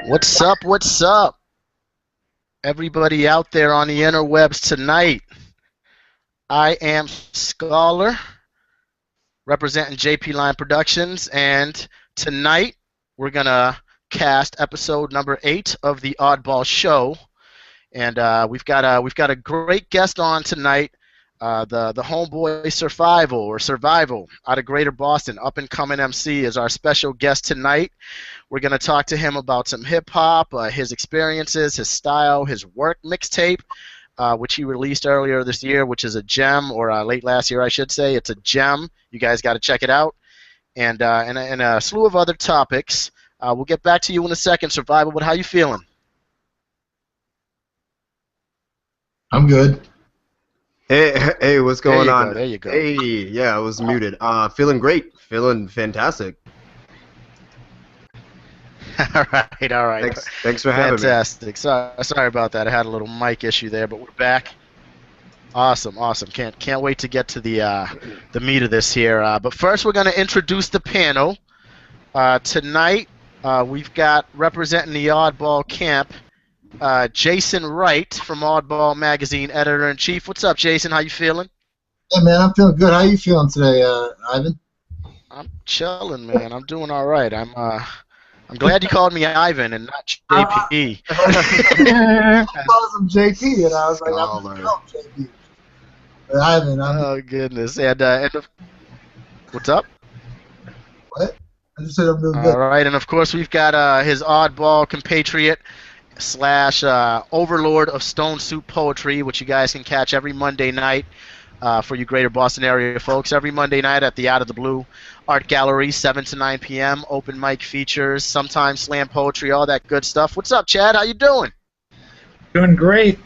What's up? What's up? Everybody out there on the interwebs tonight. I am Scholar, representing JP Line Productions, and tonight we're gonna cast episode number 8 of the Oddball Show, and we've got a great guest on tonight. The homeboy Sur5ill out of Greater Boston, up and coming MC, is our special guest tonight. We're going to talk to him about some hip-hop, his experiences, his style, his work mixtape, which he released earlier this year, which is a gem, or late last year, I should say. It's a gem. You guys got to check it out. And a slew of other topics. We'll get back to you in a second, Sur5ill, but how you feeling? I'm good. Hey, what's going on? There you go. Hey, yeah, I was muted. Feeling great. Feeling fantastic. All right. Thanks for having me. Fantastic. Sorry about that. I had a little mic issue there, but we're back. Awesome. Can't wait to get to the meat of this here. But first, we're going to introduce the panel. Tonight, we've got representing the Oddball camp, Jason Wright from Oddball Magazine, editor-in-chief. What's up, Jason? How you feeling? Hey, man, I'm feeling good. How you feeling today, Ivan? I'm chilling, man. I'm doing all right. I'm glad you called me Ivan and not JP. I called him JP, and I was like, I'm going to call him JP. But Ivan, oh, goodness. And what's up? What? I just said I'm doing good. All right, and of course we've got his oddball compatriot / overlord of Stone Soup Poetry, which you guys can catch every Monday night for you Greater Boston area folks. Every Monday night at the Out of the Blue Art Gallery, 7 to 9 p.m. Open mic features, sometimes slam poetry, all that good stuff. What's up, Chad? How you doing? Doing great.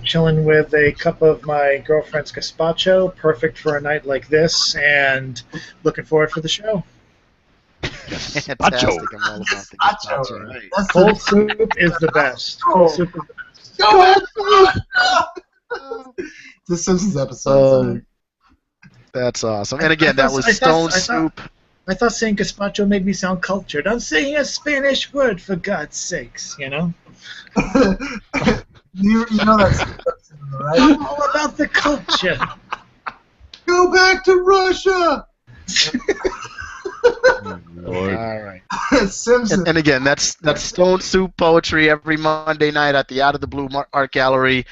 Chilling with a cup of my girlfriend's gazpacho, perfect for a night like this, and looking forward for the show. Fantastic. I'm all about the gazpacho. Right. Cold soup is the best. Cold soup is the best. Go ahead! The Simpsons episode. That's awesome. And again, that was Stone Soup. I thought saying gazpacho made me sound cultured. I'm saying a Spanish word, for God's sakes, you know? you know that's right? I'm all about the culture. Go back to Russia! All right. Simpsons. And again, that's Stone Soup Poetry every Monday night at the Out of the Blue Art Gallery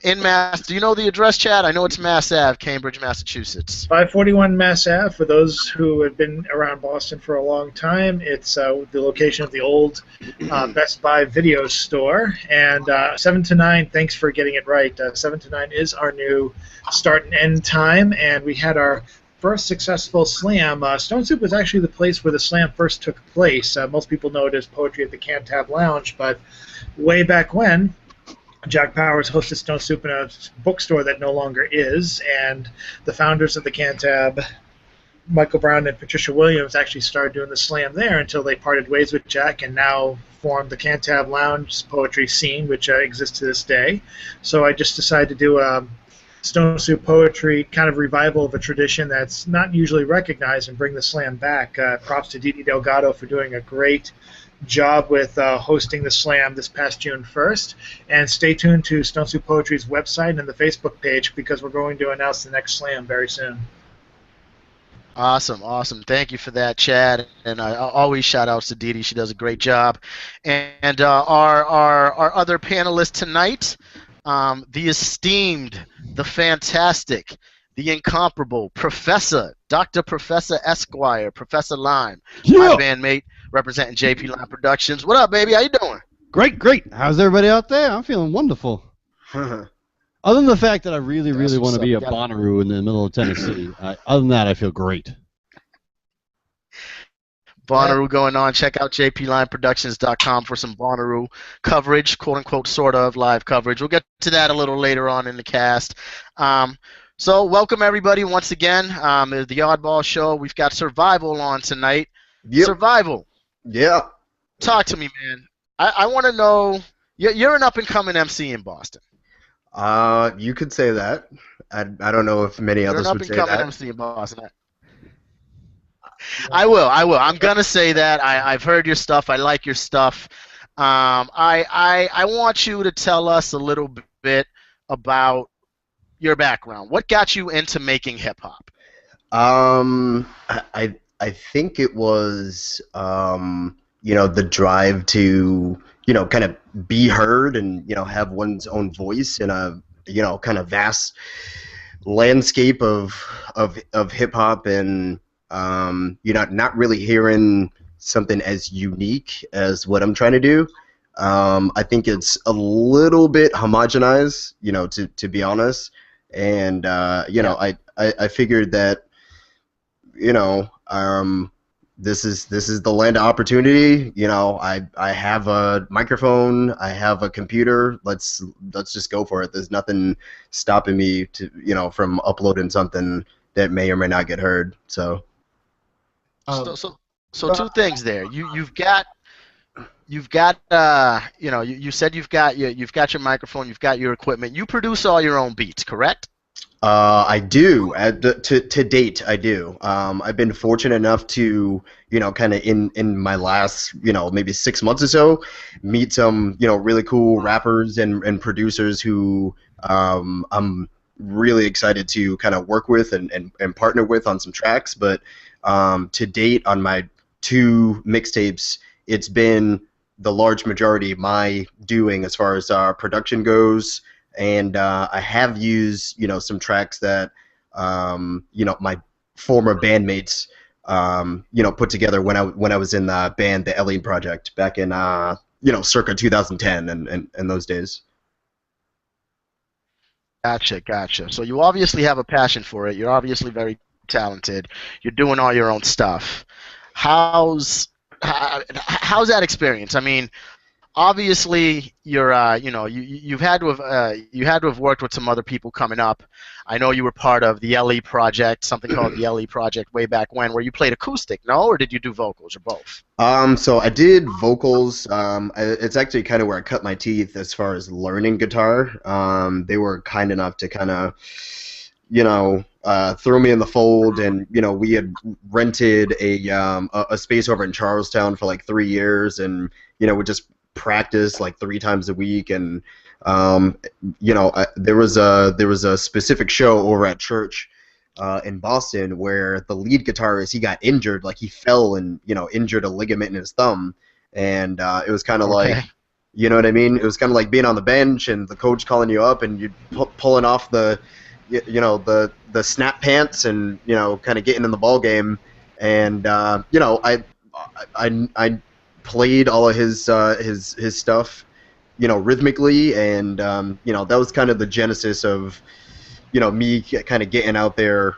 in Mass. Do you know the address, Chad? I know it's Mass Ave, Cambridge, Massachusetts. 541 Mass Ave. For those who have been around Boston for a long time, it's the location of the old Best Buy video store. And 7 to 9, thanks for getting it right. 7 to 9 is our new start and end time, and we had our first successful slam. Stone Soup was actually the place where the slam first took place. Most people know it as Poetry at the Cantab Lounge, but way back when, Jack Powers hosted Stone Soup in a bookstore that no longer is, and the founders of the Cantab, Michael Brown and Patricia Williams, actually started doing the slam there until they parted ways with Jack and now formed the Cantab Lounge poetry scene, which exists to this day. So I just decided to do a Stone Soup Poetry kind of revival of a tradition that's not usually recognized and bring the slam back. Props to Didi Delgado for doing a great job with hosting the slam this past June 1st. And stay tuned to Stone Soup Poetry's website and the Facebook page because we're going to announce the next slam very soon. Awesome. Thank you for that, Chad. And always shout outs to Didi. She does a great job. And our other panelists tonight, the esteemed, the fantastic, the incomparable Dr. Professor Esquire, Professor Lime, my bandmate representing JP Line Productions. What up, baby? How you doing? Great. How's everybody out there? I'm feeling wonderful. Other than the fact that I really want to be a Bonnaroo in the middle of Tennessee, other than that, I feel great. Bonnaroo going on. Check out jplineproductions.com for some Bonnaroo coverage, quote-unquote, sort of live coverage. We'll get to that a little later on in the cast. So welcome, everybody, once again. The Oddball Show. We've got Sur5ill on tonight. Yep. Sur5ill. Yeah. Talk to me, man. I want to know, you're an up-and-coming MC in Boston. You could say that. I don't know if many others would say that. You're an up-and-coming MC in Boston. I will. I'm going to say that. I've heard your stuff. I like your stuff. I want you to tell us a little bit about your background. What got you into making hip hop? I think it was the drive to kind of be heard and have one's own voice in a kind of vast landscape of hip hop, and not really hearing something as unique as what I'm trying to do. I think it's a little bit homogenized, to be honest. And I figured that this is the land of opportunity. I have a microphone, I have a computer. Let's just go for it. There's nothing stopping me from uploading something that may or may not get heard. So So two things there. You've got you said you've got your microphone, you've got your equipment. You produce all your own beats, correct? I do. To date, I do. I've been fortunate enough to, kind of in my last, maybe 6 months or so, meet some, really cool rappers and producers who I'm really excited to kind of work with and partner with on some tracks. But to date, on my 2 mixtapes, it's been the large majority of my doing as far as production goes. And I have used, some tracks that, my former bandmates, put together when I was in the band, the Ellie Project, back in, circa 2010 and those days. Gotcha. So you obviously have a passion for it. You're obviously very talented. You're doing all your own stuff. How's that experience? I mean, obviously you're you had to have worked with some other people coming up. I know you were part of the LE project, something called the LE project way back when, where you played acoustic, no, or did you do vocals or both? So I did vocals. It's actually kind of where I cut my teeth as far as learning guitar. They were kind enough to kind of throw me in the fold, and we had rented a space over in Charlestown for like 3 years, and we just practice like 3 times a week. And there was a specific show over at church in Boston where the lead guitarist, he got injured, like he fell and injured a ligament in his thumb. And it was kind of like, you know what I mean, it was kind of like being on the bench and the coach calling you up and you pulling off the the snap pants and kind of getting in the ball game. And I played all of his stuff, rhythmically, and that was kind of the genesis of me kind of getting out there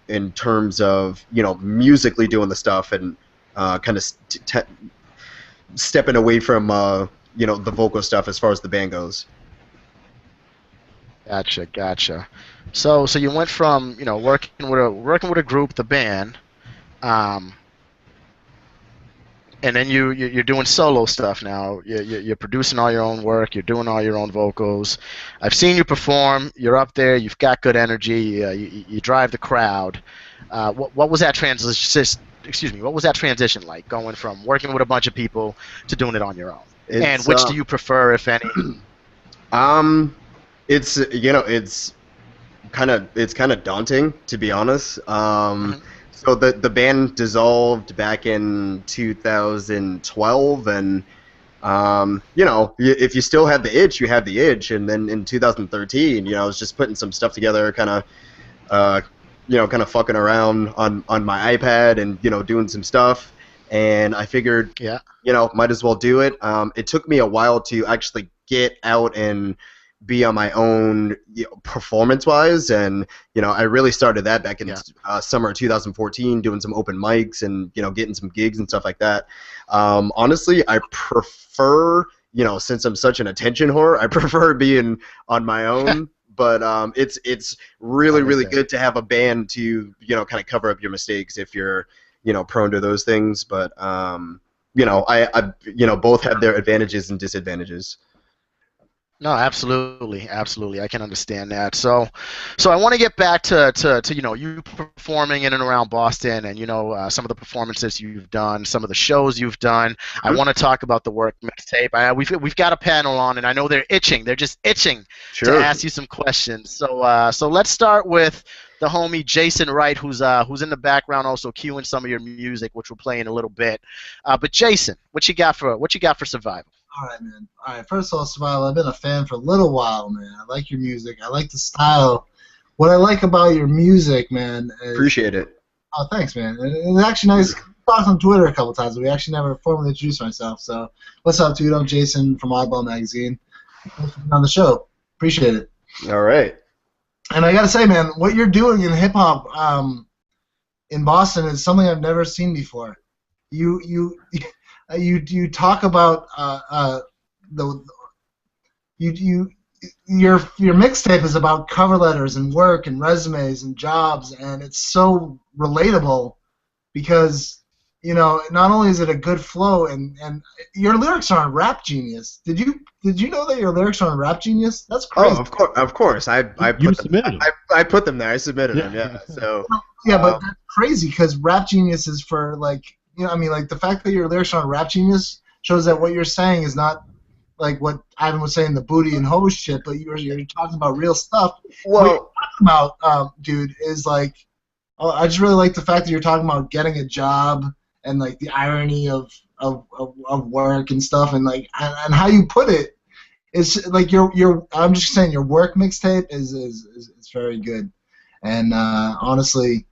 in terms of musically doing the stuff, and kind of stepping away from the vocal stuff as far as the band goes. Gotcha. So you went from working with a group, the band, and then you're doing solo stuff now. You're producing all your own work. You're doing all your own vocals. I've seen you perform. You're up there. You've got good energy. You drive the crowd. What was that transition? Excuse me. What was that transition like, going from working with a bunch of people to doing it on your own? And which do you prefer, if any? It's kind of daunting, to be honest. So the band dissolved back in 2012, and if you still have the itch, you have the itch. And then in 2013, I was just putting some stuff together, kind of fucking around on my iPad and doing some stuff. And I figured, might as well do it. It took me a while to actually get out and be on my own, performance-wise, and I really started that back in summer of 2014, doing some open mics and getting some gigs and stuff like that. Honestly, I prefer, since I'm such an attention whore, I prefer being on my own. But it's really good to have a band to kind of cover up your mistakes if you're prone to those things. But I both have their advantages and disadvantages. No, absolutely, absolutely. I can understand that. So I want to get back to you performing in and around Boston, and some of the performances you've done, some of the shows you've done. I Mhm. want to talk about the work mixtape. We've got a panel on, and I know they're itching. They're just itching to Sure. ask you some questions. So let's start with the homie Jason Wright, who's in the background also cueing some of your music, which we'll play in a little bit. But Jason, what you got for Survival? All right, man. All right. First of all, Sur5ill, I've been a fan for a little while, man. I like your music. I like the style. What I like about your music, man, is Appreciate it. oh, thanks, man. It's actually nice. We talked on Twitter a couple times, but we actually never formally introduced myself. So, what's up, dude? I'm Jason from Oddball Magazine. Thanks for being on the show. Appreciate it. All right. And I gotta say, man, what you're doing in hip hop in Boston is something I've never seen before. You talk about the your mixtape is about cover letters and work and resumes and jobs, and it's so relatable because not only is it a good flow and your lyrics are on Rap Genius. Did you know that your lyrics are on Rap Genius? That's crazy. Oh, of course. I You put submitted them. them. I put them there. I submitted them. Yeah. Yeah. So. Yeah, but that's crazy because Rap Genius is for like I mean like the fact that your lyrics are on Rap Genius shows that what you're saying is not like what Ivan was saying, the booty and hose shit, but you're talking about real stuff. What you're Well. talking about, dude, is like I just really like the fact that you're talking about getting a job and like the irony of work and stuff and like and how you put it. It's like I'm just saying your work mixtape is very good, and honestly,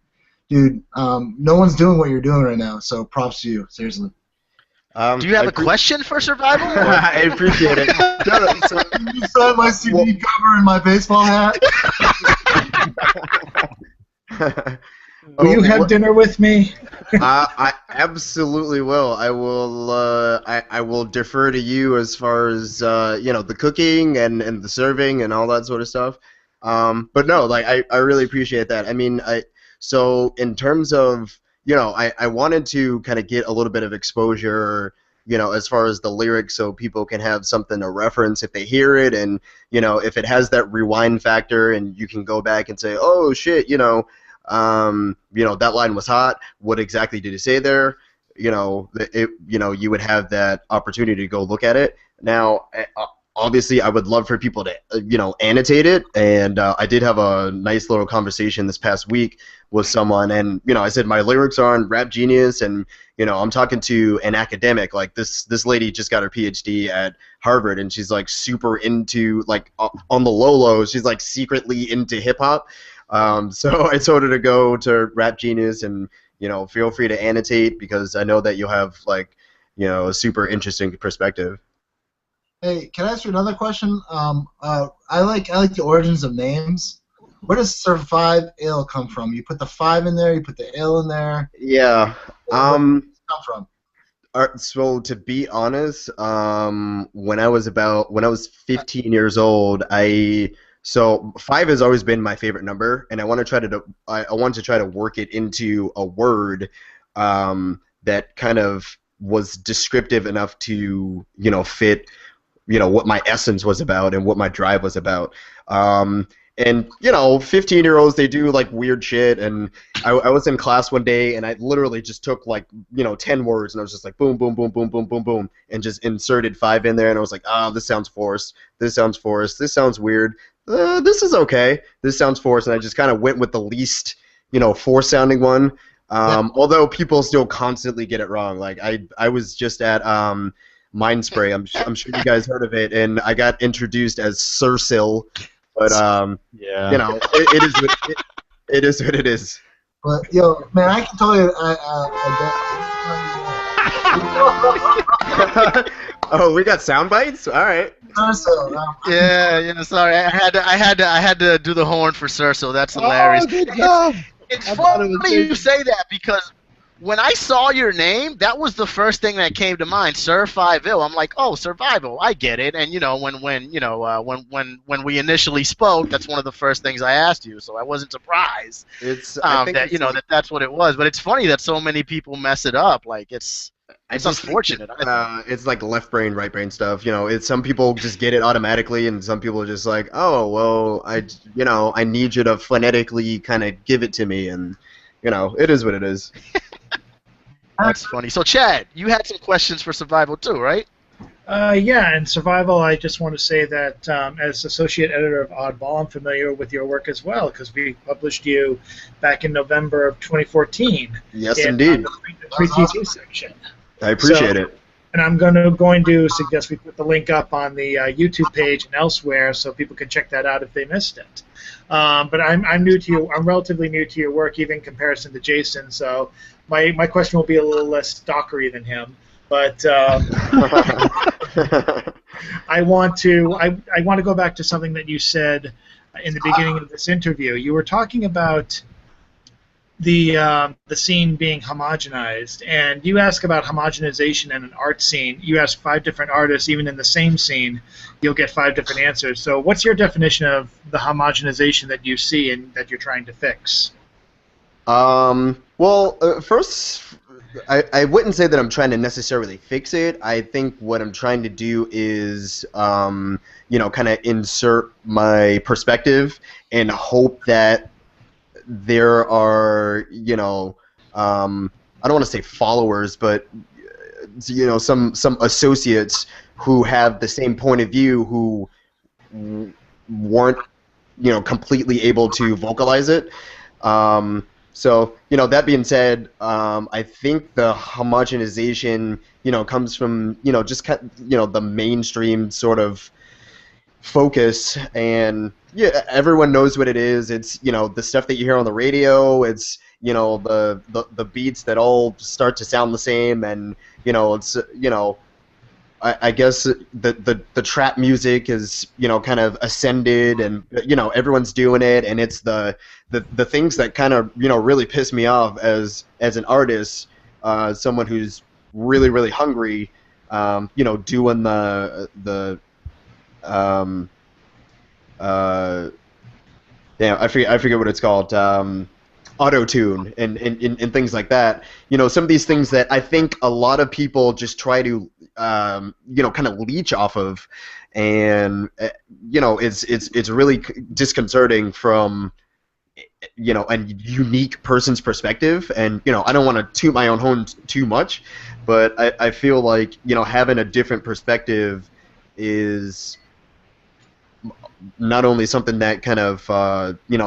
dude, no one's doing what you're doing right now, so props to you, seriously. Do you have a question for Survival? I appreciate it. No, so, You saw my CD cover and my baseball hat. Will you have dinner with me? I absolutely will. I will. I will defer to you as far as the cooking and the serving and all that sort of stuff. But no, like I really appreciate that. I mean, so in terms of I wanted to kind of get a little bit of exposure, as far as the lyrics, so people can have something to reference if they hear it, and if it has that rewind factor, and you can go back and say, oh shit, that line was hot. What exactly did he say there? You would have that opportunity to go look at it. Now, obviously, I would love for people to, annotate it. And I did have a nice little conversation this past week with someone, and I said my lyrics are on Rap Genius, and I'm talking to an academic. Like this lady just got her PhD at Harvard, and she's like super into like on the low, she's like secretly into hip hop. So I told her to go to Rap Genius and feel free to annotate because I know that you'll have like a super interesting perspective. Hey, can I ask you another question? I like the origins of names. Where does Sur5ill come from? You put the 5 in there, you put the ill in there. Yeah. Where does it come from? So to be honest, when I was 15 years old, so 5 has always been my favorite number, and I want to try to work it into a word that kind of was descriptive enough to fit what my essence was about and what my drive was about. And 15-year-olds, they do like weird shit, and I was in class one day and I literally just took like 10 words and I was just like boom boom boom boom boom boom boom and just inserted 5 in there, and I was like, this sounds forced, this sounds weird, this is okay, this sounds forced, and I just kind of went with the least forced sounding one. Although people still constantly get it wrong. Like I was just at Mind Spray, I'm sure you guys heard of it, and I got introduced as Sur5ill. But yeah, it is what it is. But yo, man, I can tell you. Oh, we got sound bites. All right. Yeah. Sorry, I had to do the horn for Sir, so that's hilarious. Oh, good job. It's funny you say that because when I saw your name, that was the first thing that came to mind. Sur5ill. I'm like, oh, survival. I get it. And when we initially spoke, that's one of the first things I asked you. So I wasn't surprised I think that that's what it was. But it's funny that so many people mess it up. Like it's unfortunate. It's like left brain, right brain stuff. Some people just get it automatically, and some people are just like, oh, well, I need you to phonetically kind of give it to me, and it is what it is. That's funny. So, Chad, you had some questions for Survival too, right? Yeah, and Survival, I just want to say that as associate editor of Oddball, I'm familiar with your work as well, because we published you back in November of 2014. Yes, indeed. The Free TV section. I appreciate it. And I'm going to suggest we put the link up on the YouTube page and elsewhere so people can check that out if they missed it. But I'm new to you. I'm relatively new to your work, even in comparison to Jason. So my question will be a little less stalkery than him. But I want to go back to something that you said in the beginning of this interview. You were talking about the scene being homogenized, and you ask about homogenization in an art scene. You ask 5 different artists, even in the same scene, you'll get 5 different answers. So what's your definition of the homogenization that you see and that you're trying to fix? First, I wouldn't say that I'm trying to necessarily fix it. I think what I'm trying to do is, kind of insert my perspective and hope that there are, I don't want to say followers, but, some associates who have the same point of view who weren't, completely able to vocalize it. So, that being said, I think the homogenization, comes from, just the mainstream sort of focus, and yeah, everyone knows what it is. It's, the stuff that you hear on the radio. It's, the beats that all start to sound the same, and, it's, I guess the trap music is, kind of ascended, and, everyone's doing it, and it's the things that kind of, really piss me off as an artist, someone who's really, really hungry, doing I forget what it's called, auto-tune and things like that. Some of these things that I think a lot of people just try to, kind of leech off of, and it's really disconcerting from, a unique person's perspective. And I don't want to toot my own horn too much, but I feel like having a different perspective is not only something that kind of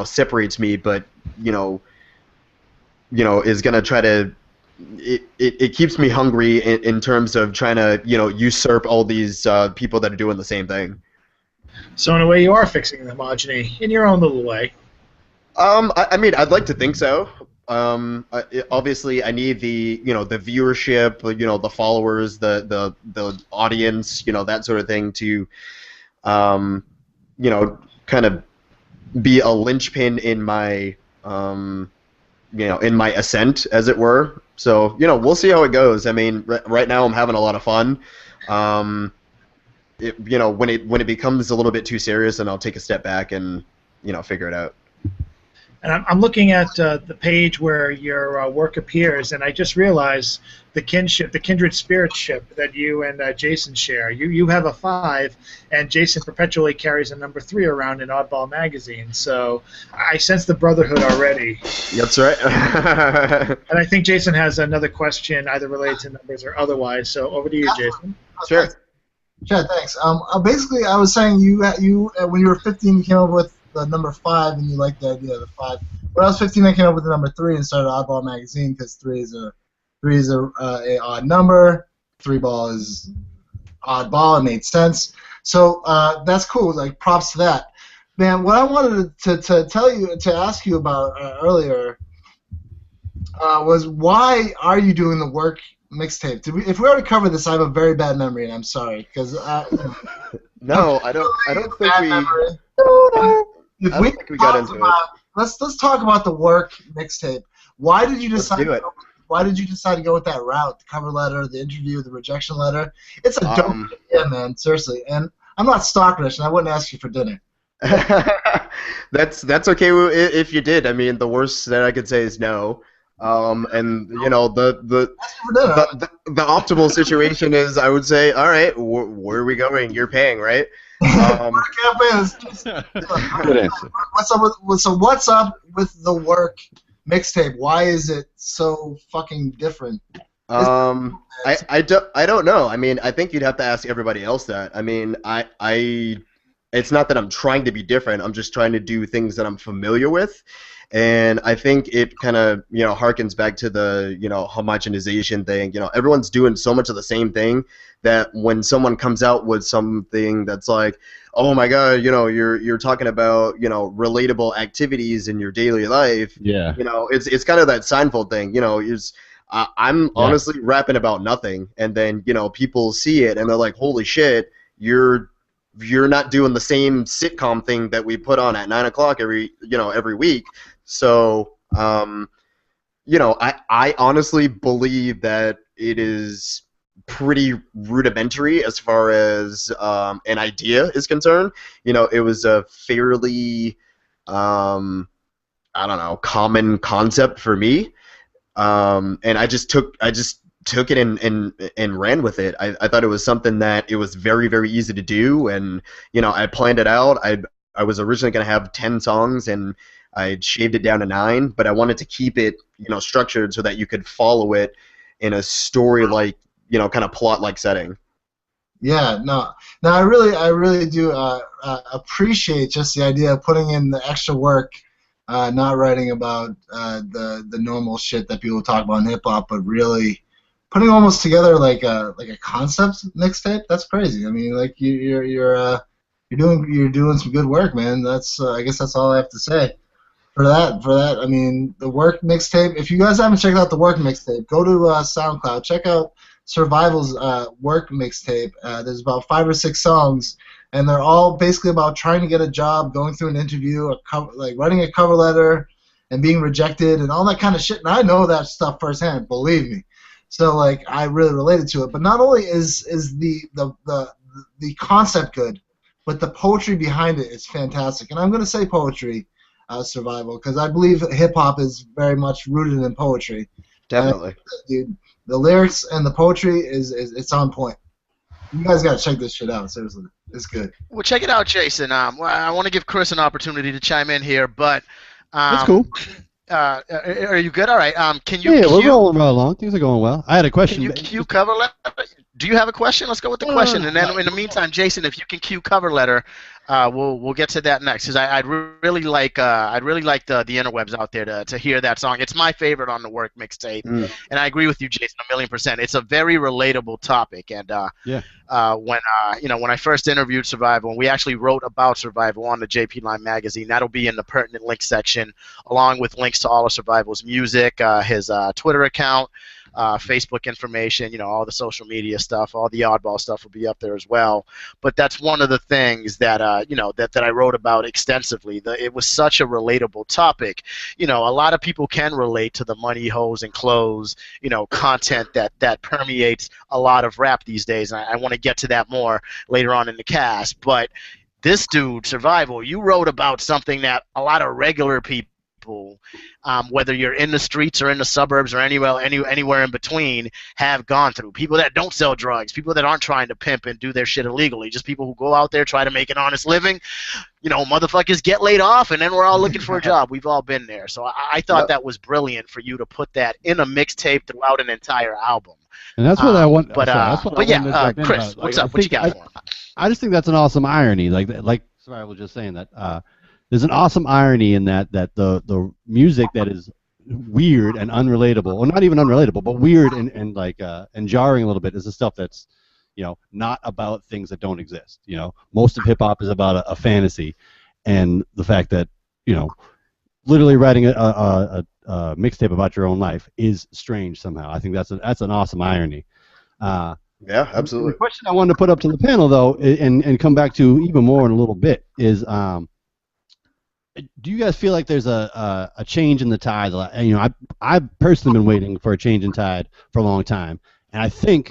separates me, but is gonna try to it keeps me hungry in terms of trying to usurp all these people that are doing the same thing. So in a way, you are fixing the homogeny in your own little way. I mean, I'd like to think so. Obviously, I need the the viewership, the followers, the audience, that sort of thing to kind of be a linchpin in my in my ascent, as it were. So we'll see how it goes. I mean, right now I'm having a lot of fun. When it becomes a little bit too serious, then I'll take a step back and figure it out. And I'm looking at the page where your work appears, and I just realized the kinship, the kindred spiritship that you and Jason share. You have a 5, and Jason perpetually carries a number 3 around in Oddball magazine. So I sense the brotherhood already. That's right. And I think Jason has another question, either related to numbers or otherwise. So over to you, Jason. Sure. Sure, thanks. Basically, I was saying you when you were 15, you came up with the number 5, and you liked the idea of the 5. When I was 15, I came up with the number 3 and started Oddball magazine, because 3 is a odd number. 3 ball is oddball. It made sense. So that's cool. Like, props to that, man. What I wanted to ask you about earlier was, why are you doing the work mixtape? If we already covered this, I have a very bad memory, and I'm sorry, because no, I don't think we. Let's talk about the work mixtape. Why did you decide? Let's do it. why did you decide to go with that route? The cover letter, the interview, the rejection letter. It's a dope idea, man. Seriously, and I'm not stalkerish, and I wouldn't ask you for dinner. That's okay if you did. I mean, the worst that I could say is no. And you know the optimal situation is I would say, all right, where are we going? You're paying, right? Good answer. What's up with the work mixtape? Why is it so fucking different? I don't know. I mean, I think you'd have to ask everybody else that. I mean, it's not that I'm trying to be different. I'm just trying to do things that I'm familiar with. And I think it kind of, you know, harkens back to the, you know, homogenization thing. You know, everyone's doing so much of the same thing that when someone comes out with something that's like, oh my God, you know, you're talking about, you know, relatable activities in your daily life. Yeah. You know, it's kind of that Seinfeld thing. You know, I'm honestly rapping about nothing, and then, you know, people see it and they're like, holy shit, you're not doing the same sitcom thing that we put on at 9 o'clock every week. So, you know, I honestly believe that it is pretty rudimentary as far as an idea is concerned. You know, it was a fairly, I don't know, common concept for me, and I just took it and ran with it. I thought it was something that it was very, very easy to do, and you know, I planned it out. I was originally going to have 10 songs, and I shaved it down to 9, but I wanted to keep it, you know, structured so that you could follow it in a story-like, you know, kind of plot-like setting. Yeah, no, I really do appreciate just the idea of putting in the extra work, not writing about the normal shit that people talk about in hip hop, but really putting almost together like a concept mixtape. That's crazy. I mean, like you're doing some good work, man. That's I guess that's all I have to say. For that, I mean, the work mixtape. If you guys haven't checked out the work mixtape, go to SoundCloud. Check out Sur5ill's work mixtape. There's about 5 or 6 songs, and they're all basically about trying to get a job, going through an interview, like writing a cover letter, and being rejected, and all that kind of shit. And I know that stuff firsthand, believe me. So like, I really related to it. But not only is the concept good, but the poetry behind it is fantastic. And I'm gonna say poetry. Sur5ill, because I believe hip-hop is very much rooted in poetry. Definitely. Dude, the lyrics and the poetry it's on point. You guys got to check this shit out, seriously. It's good. Well, check it out, Jason. Well, I want to give Chris an opportunity to chime in here, but... That's cool. Are you good? All right. Can you? Yeah, we're rolling right along. Things are going well. I had a question. Can you cue cover letter? Do you have a question? Let's go with the question, and then in the meantime, Jason, if you can cue cover letter, we'll get to that next. Because I'd really like the interwebs out there to hear that song. It's my favorite on the work mixtape, and I agree with you, Jason, 1,000,000%. It's a very relatable topic, and when I first interviewed Sur5ill, we actually wrote about Sur5ill on the JP Line magazine. That'll be in the Pertinent Links section, along with links to all of Sur5ill's music, his Twitter account, Facebook information, all the social media stuff, all the Oddball stuff will be up there as well. But that's one of the things that that I wrote about extensively. It was such a relatable topic. A lot of people can relate to the money, hoes, and clothes, content that permeates a lot of rap these days. And I want to get to that more later on in the cast. But this dude, Sur5ill, you wrote about something that a lot of regular people, whether you're in the streets or in the suburbs or anywhere in between, have gone through. People that don't sell drugs, people that aren't trying to pimp and do their shit illegally, just people who go out there, try to make an honest living. Motherfuckers get laid off, and then we're all looking for a job. We've all been there. So I thought that was brilliant for you to put that in a mixtape throughout an entire album. And that's what I want. But Chris, what's up? What you got for him? I just think that's an awesome irony. Like Sur5ill was just saying that. There's an awesome irony in that the music that is weird and unrelatable, or not even unrelatable, but weird and jarring a little bit, is the stuff that's not about things that don't exist. Most of hip hop is about a fantasy, and the fact that literally writing a mixtape about your own life is strange somehow. I think that's an awesome irony. Yeah, absolutely. The question I wanted to put up to the panel though, and come back to even more in a little bit, is do you guys feel like there's a change in the tide? You know, I've personally been waiting for a change in tide for a long time, and I think,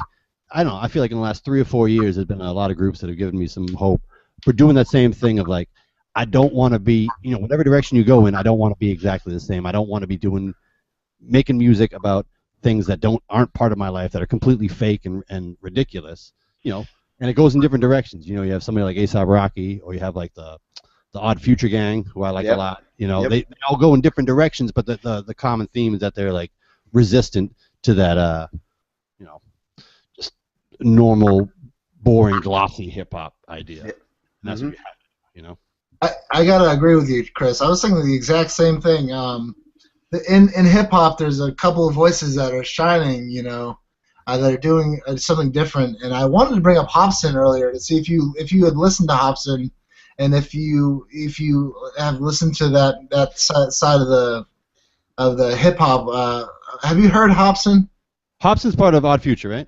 I don't know, I feel like in the last 3 or 4 years, there's been a lot of groups that have given me some hope for doing that same thing of like, I don't want to be, you know, whatever direction you go in, I don't want to be exactly the same. I don't want to be making music about things that aren't part of my life, that are completely fake and ridiculous, you know. And it goes in different directions. You know, you have somebody like A$AP Rocky, or you have like the Odd Future Gang, who I like a lot. You know, they all go in different directions, but the common theme is that they're like resistant to that, you know, just normal, boring, glossy hip hop idea. And that's what we have, you know. I gotta agree with you, Chris. I was thinking the exact same thing. In hip hop, there's a couple of voices that are shining, you know, that are doing something different. And I wanted to bring up Hobson earlier to see if you had listened to Hobson, and if you have listened to that side of the hip hop. Have you heard Hobson? Hobson's part of Odd Future, right?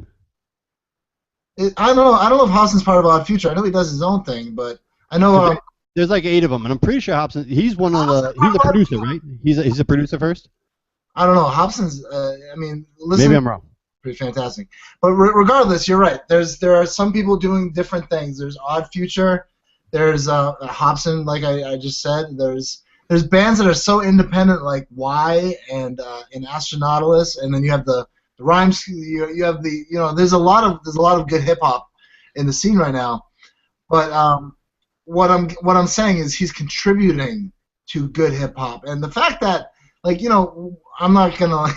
I don't know if Hobson's part of Odd Future. I know he does his own thing, but I know. There's like 8 of them, and I'm pretty sure Hobson. He's one of the. He's a producer, right? He's a producer first. I don't know. Hobson's. I mean, listen. Maybe I'm wrong. Pretty fantastic. But regardless, you're right. There are some people doing different things. There's Odd Future. There's Hobson, like I just said. There's bands that are so independent, like Y and Astronautilus, and then you have the rhymes. You have the, you know, there's a lot of good hip hop in the scene right now. But what I'm saying is he's contributing to good hip hop, and the fact that, like, you know, I'm not gonna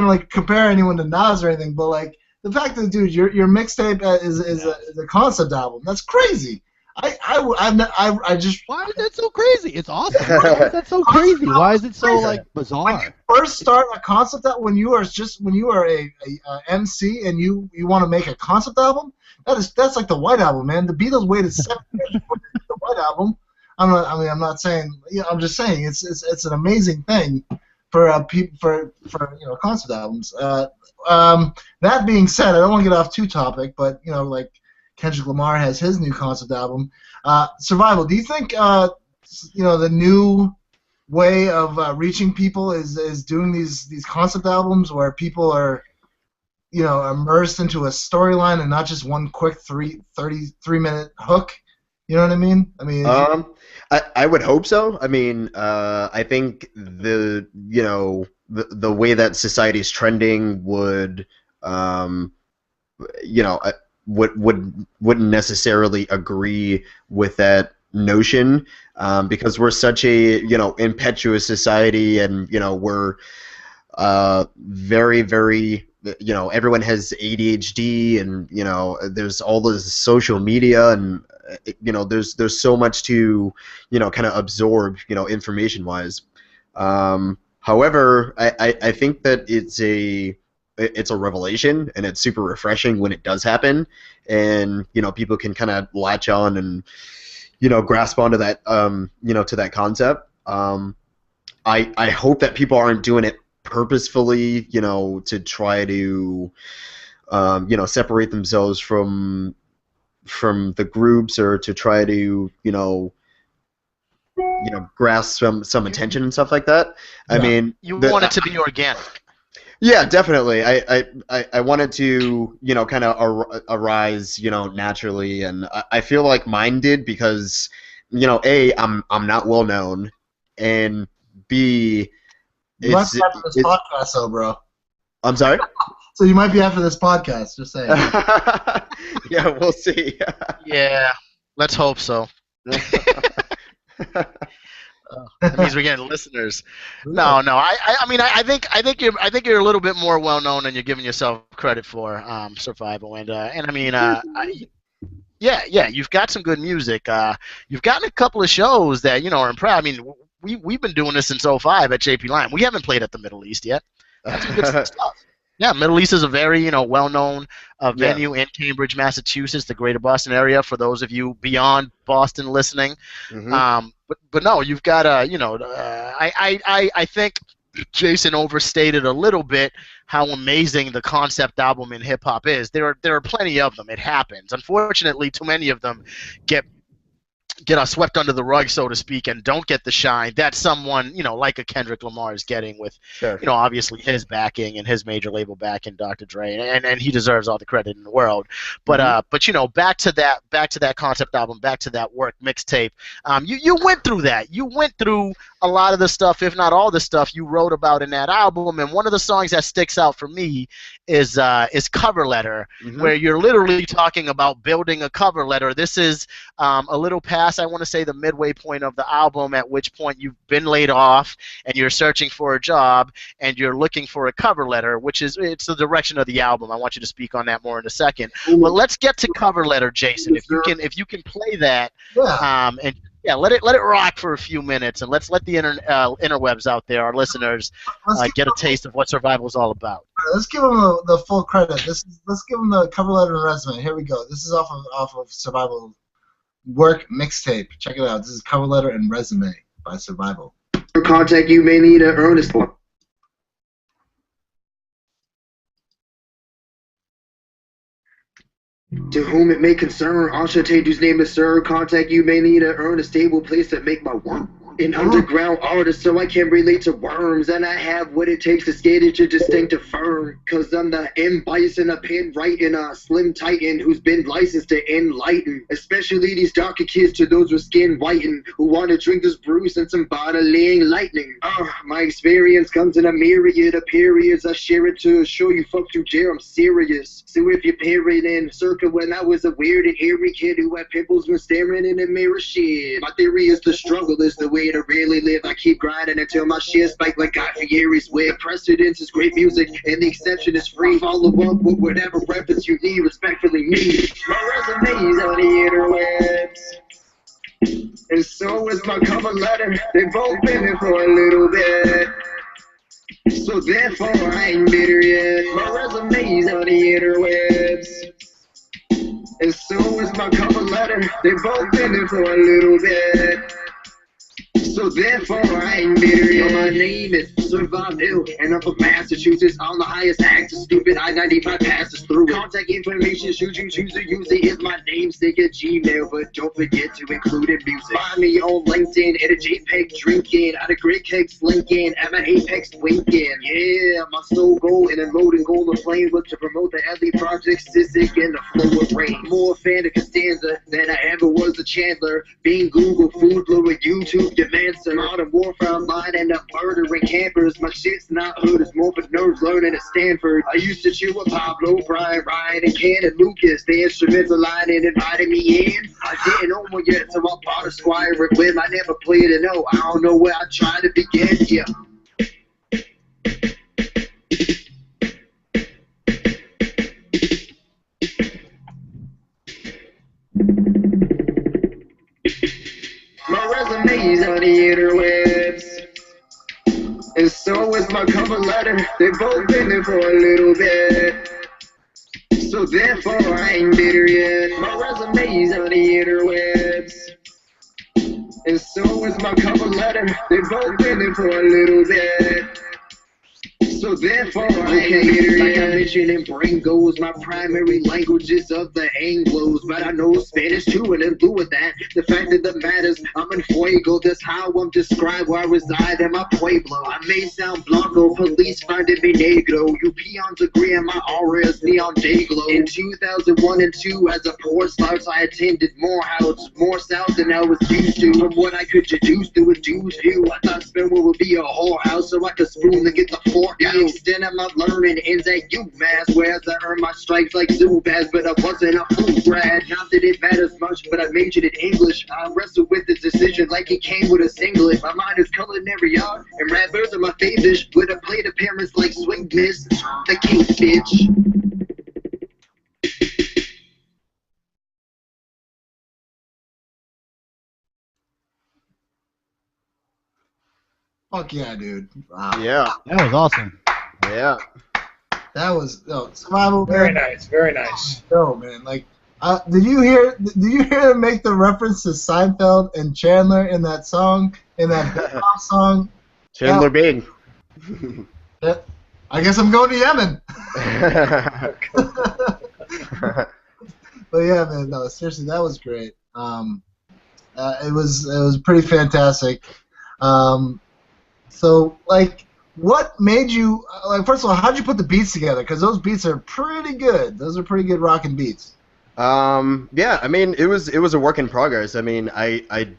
like compare anyone to Nas or anything, but like the fact that, dude, your mixtape is a concept album. That's crazy. I just. Why is that so crazy? It's awesome. Why is that so crazy? Why is it so like bizarre? When you first start a concept album, when you are a MC and you want to make a concept album, that's like the White Album, man. The Beatles waited 7 years for the White Album. I'm not saying. You know, I'm just saying it's an amazing thing for you know, concept albums. That being said, I don't want to get off too topic, but you know, like Kendrick Lamar has his new concept album, Sur5ill. Do you think you know, the new way of reaching people is doing these concept albums where people are, you know, immersed into a storyline and not just one quick 33-minute hook? You know what I mean? I would hope so. I mean, I think the way that society is trending would, you know, wouldn't necessarily agree with that notion, because we're such a, you know, impetuous society, and you know, we're very, very, you know, everyone has ADHD, and you know, there's all this social media, and you know, there's so much to, you know, kind of absorb, you know, information wise. However, I think that it's a revelation, and it's super refreshing when it does happen, and you know, people can kind of latch on and, you know, grasp onto that, you know, to that concept. I hope that people aren't doing it purposefully, you know, to try to, you know, separate themselves from the groups, or to try to, you know, grasp some attention and stuff like that. Yeah. I mean, you want it to be organic. Yeah, definitely. I wanted to, you know, kind of arise, you know, naturally, and I feel like mine did because, you know, A, I'm not well known, and B, you might be after this podcast, though, bro. I'm sorry? So you might be after this podcast, just saying. Yeah, we'll see. Yeah, let's hope so. That means we're getting listeners. No. I mean, I think you're a little bit more well known than you're giving yourself credit for, Sur5ill, and I mean, yeah, you've got some good music. You've gotten a couple of shows that, you know, are impressive. I mean, we've been doing this since '05 at JP Line. We haven't played at the Middle East yet. That's some good stuff. Yeah, Middle East is a very, you know, well-known venue in Cambridge, Massachusetts, the greater Boston area, for those of you beyond Boston listening. Mm-hmm. But no, you've got you know, I think Jason overstated a little bit how amazing the concept album in hip hop is. There are plenty of them. It happens. Unfortunately, too many of them get get swept under the rug, so to speak, and don't get the shine that someone, like a Kendrick Lamar is getting with, Sure. Obviously his backing and his major label backing, Dr. Dre, and he deserves all the credit in the world. But back to that concept album, back to that work mixtape. You went through that. You went through a lot of the stuff, if not all the stuff you wrote about in that album, and one of the songs that sticks out for me is Cover Letter, where you're literally talking about building a cover letter. This is a little past, I want to say, the midway point of the album, at which point you've been laid off and you're searching for a job and you're looking for a cover letter, it's the direction of the album. I want you to speak on that more in a second. But let's get to Cover Letter, Jason. If you can play that, and yeah, let it rock for a few minutes, and let's let the interwebs out there, our listeners, get a taste of what Sur5ill is all about. Let's give them the full credit. Let's give them the cover letter and resume. Here we go. This is off of Sur5ill work mixtape. Check it out. This is Cover Letter and Resume by Sur5ill. For contact, you may need an earnest one. To whom it may concern, Enchanté, whose name is Sir, contact, you may need to earn a stable place to make my work. An underground artist, so I can relate to worms, and I have what it takes to skate into distinctive firm. Cause I'm the M Bison, a pen writing, a slim titan who's been licensed to enlighten. Especially these darker kids, to those with skin whiten, who want to drink this brew and some bottling lightning. My experience comes in a myriad of periods. I share it to show you fuck you dare, I'm serious. So if you're parried in circa when I was a weird and hairy kid who had pimples when staring in the mirror, shit. My theory is the struggle is the way to really live. I keep grinding until my shit spike like Guy Fieri's wig. Precedence is great music and the exception is free. Follow up with whatever reference you need, respectfully me. My resume's on the interwebs, and so is my cover letter. They've both been there for a little bit, so therefore I ain't bitter yet. My resume's on the interwebs, and so is my cover letter. They've both been there for a little bit, so therefore I ain't bitter yet. My name is Sur5ill, and I'm from Massachusetts. I'm the highest actor, stupid I-95 passes through. Contact information, should you choose to use it, is my namesake at Gmail, but don't forget to include in music. Find me on LinkedIn, at a JPEG drinking, at a great keg slinking, at my apex winking. Yeah, my sole goal in unloading golden flame was to promote the LE project, Sissick, and the flow of rain. More fan of Costanza than I ever was a Chandler. Being Google, food blowing YouTube, demand some modern warfare online, and I'm murdering campers. My shit's not hood, it's more for nerds learning at Stanford. I used to chill with Pablo, Brian, Ryan, and Ken and Lucas. The instrumental line and invited me in. I didn't know one yet, so I bought a Squire and Wim. I never played it, no. I don't know where I tried to begin, yeah. My resume's on the interwebs, and so is my cover letter. They've both been there for a little bit, so therefore I ain't bitter yet. My resume's on the interwebs, and so is my cover letter. They've both been there for a little bit, so therefore I ain't bitter yet. Like I mentioned in Brain Goes, my primary language is of the Anglos, but I know Spanish too, and in lieu with that, the fact of the matter is I'm in fuego. That's how I'm described where I reside in my pueblo. I may sound blanco, police finding me negro. You peons agree and my aura is neon day glow. In 2001 and 2, as a poor slouch, I attended Morehouse, more south than I was used to. From what I could deduce through a dude's view, I thought Spinwell would be a whorehouse, so I could spoon to get the fork out. The extent of my learning ends at UMass, whereas I earned my stripes like Zubaz, but I wasn't a food grad. Not that it matters much, but I majored in English. I wrestled with this decision like it came with a singlet. My mind is culinary art, and rappers are my favorites, with a plate appearance like Swing Miss, the king bitch. Fuck yeah, dude. Wow. Yeah. That was awesome. Yeah. That was Sur5ill. Very nice, very nice. Yo, man, like, did you hear him make the reference to Seinfeld and Chandler in that song, in that hip-hop song? Chandler Bing. Yeah. I guess I'm going to Yemen. But yeah, man, no, seriously, that was great. It was pretty fantastic. So like, what made you like? First of all, how'd you put the beats together? Because those beats are pretty good. Those are pretty good rocking beats. Yeah, I mean, it was a work in progress. I mean, I I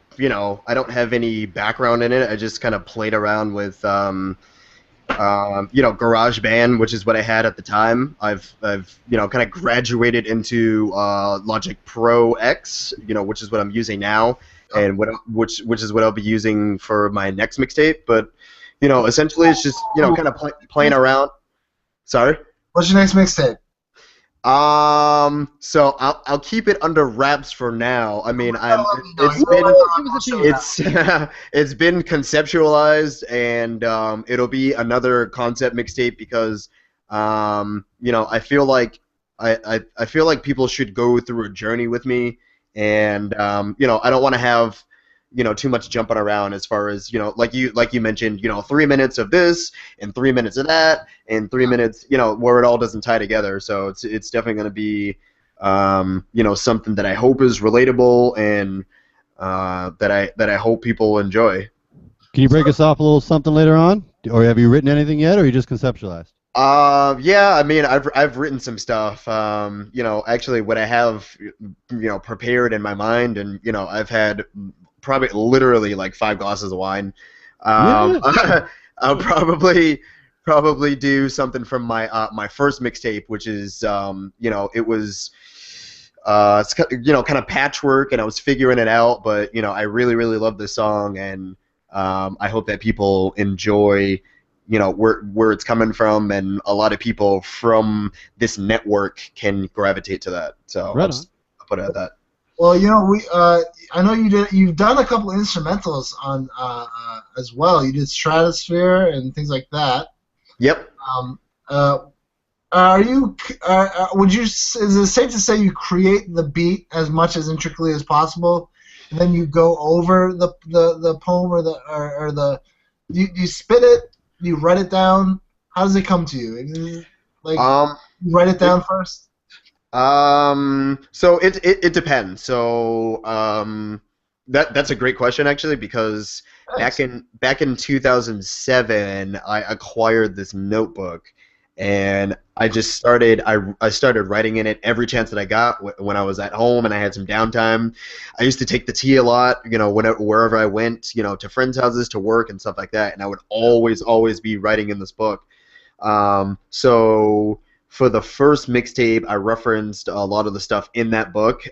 don't have any background in it. I just kind of played around with GarageBand, which is what I had at the time. I've kind of graduated into Logic Pro X, which is what I'm using now, and which is what I'll be using for my next mixtape. But essentially, it's just kind of playing around. Sorry. What's your next mixtape? So I'll keep it under wraps for now. I mean, it's been conceptualized, and it'll be another concept mixtape because I feel like I feel like people should go through a journey with me, and I don't want to have too much jumping around as far as like you mentioned 3 minutes of this and 3 minutes of that and 3 minutes where it all doesn't tie together. So it's definitely going to be something that I hope is relatable and that I hope people enjoy. Can you break us off a little something later on, or have you written anything yet, or you just conceptualized? Yeah, I mean, I've written some stuff. Actually, what I have prepared in my mind, and I've had probably literally like 5 glasses of wine. I'll probably do something from my my first mixtape, which is it was it's kind of patchwork, and I was figuring it out, but I really love this song, and I hope that people enjoy where it's coming from, and a lot of people from this network can gravitate to that. So right I'll put it at that. Well, I know you've done a couple instrumentals on as well. You did Stratosphere and things like that. Yep. Is it safe to say you create the beat as much as intricately as possible, and then you go over the poem or you spit it, you write it down? How does it come to you? Like, you write it down first? So it depends. So that's a great question, actually, because back in 2007 I acquired this notebook, and I just started I started writing in it every chance that I got when I was at home and I had some downtime. I used to take the T a lot, wherever I went, to friends' houses, to work and stuff like that, and I would always be writing in this book. So for the first mixtape, I referenced a lot of the stuff in that book.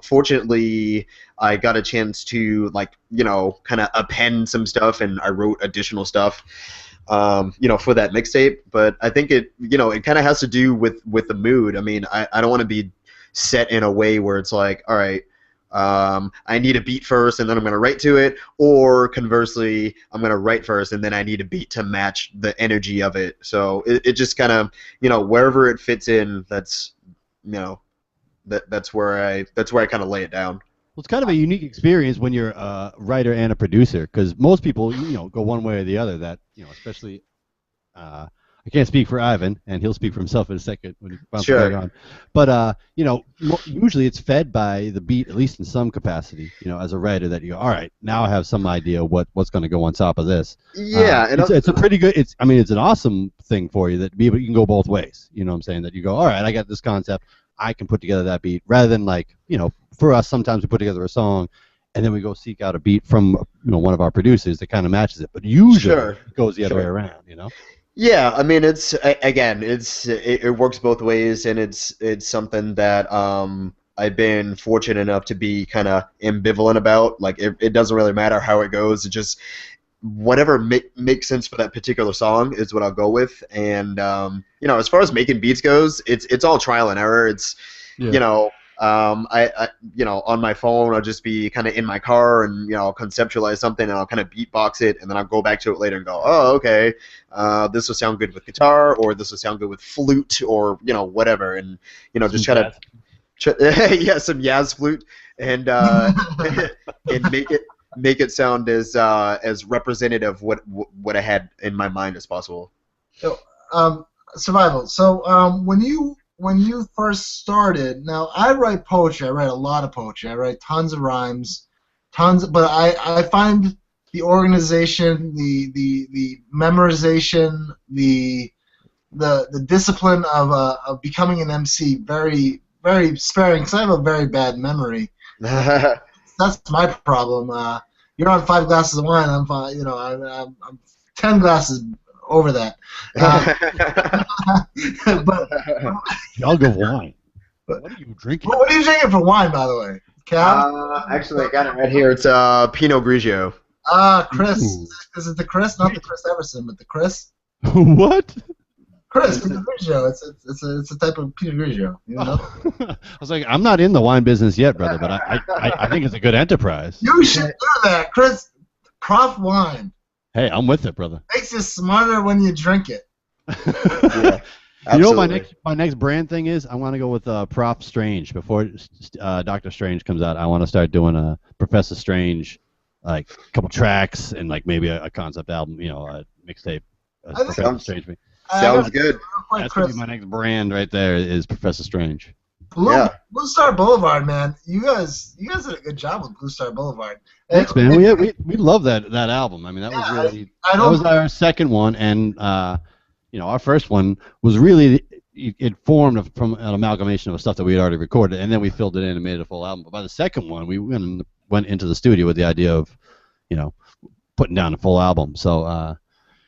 Fortunately, I got a chance to kind of append some stuff, and I wrote additional stuff, for that mixtape. But I think it kind of has to do with the mood. I mean, I don't want to be set in a way where it's like, all right, I need a beat first and then I'm going to write to it, or conversely, I'm going to write first and then I need a beat to match the energy of it. So it just kind of, wherever it fits in, that's where I kind of lay it down. Well, it's kind of a unique experience when you're a writer and a producer, because most people, go one way or the other. That, especially, I can't speak for Ivan, and he'll speak for himself in a second when he bounces back on. But usually it's fed by the beat, at least in some capacity. As a writer, that you go, all right, now I have some idea what's going to go on top of this. Yeah, it's a pretty good. It's an awesome thing for you that you can go both ways. You know what I'm saying? That you go, all right, I got this concept, I can put together that beat, rather than for us, sometimes we put together a song, and then we go seek out a beat from one of our producers that kind of matches it. But usually it goes the other way around. Yeah, I mean, it works both ways, and it's something that I've been fortunate enough to be kind of ambivalent about. Like, it doesn't really matter how it goes. It just whatever makes sense for that particular song is what I'll go with. And as far as making beats goes, it's all trial and error. It's I on my phone, I'll just be kind of in my car and I'll conceptualize something and I'll kind of beatbox it, and then I'll go back to it later and go, oh, okay, this will sound good with guitar, or this will sound good with flute, or whatever, and just try to some Yaz flute, and and make it sound as representative what I had in my mind as possible. So, Sur5ill. So when you first started, now I write poetry. I write a lot of poetry. I write tons of rhymes, tons. But I find the organization, the memorization, the discipline of becoming an MC very very sparing, because I have a very bad memory. That's my problem. You're on 5 glasses of wine. I'm fine. You know, I'm 10 glasses over that. But jug of wine. What are you drinking? What are you drinking for wine, by the way? Cal? Actually, I got it right here. It's Pinot Grigio. Chris. Ooh. Is it the Chris? Not the Chris Everson, but the Chris? What? Chris, Pinot Grigio. It's a type of Pinot Grigio. You know? I was like, I'm not in the wine business yet, brother, but I think it's a good enterprise. You should do that, Chris. Prof wine. Hey, I'm with it, brother. Makes you smarter when you drink it. Yeah, you know what my next brand thing is? I want to go with Prof Strange. Before Doctor Strange comes out, I want to start doing a Professor Strange, like a couple tracks and like maybe a concept album, you know, a mixtape. Professor Strange. Sounds good. That's gonna be my next brand right there. Is Professor Strange. Blue Star Boulevard, man. You guys did a good job with Blue Star Boulevard. Thanks, man. We love that album. I mean, that was really that was our second one, and you know, our first one was really it formed from an amalgamation of stuff that we had already recorded, and then we filled it in and made it a full album. But by the second one, we went into the studio with the idea of, you know, putting down a full album. So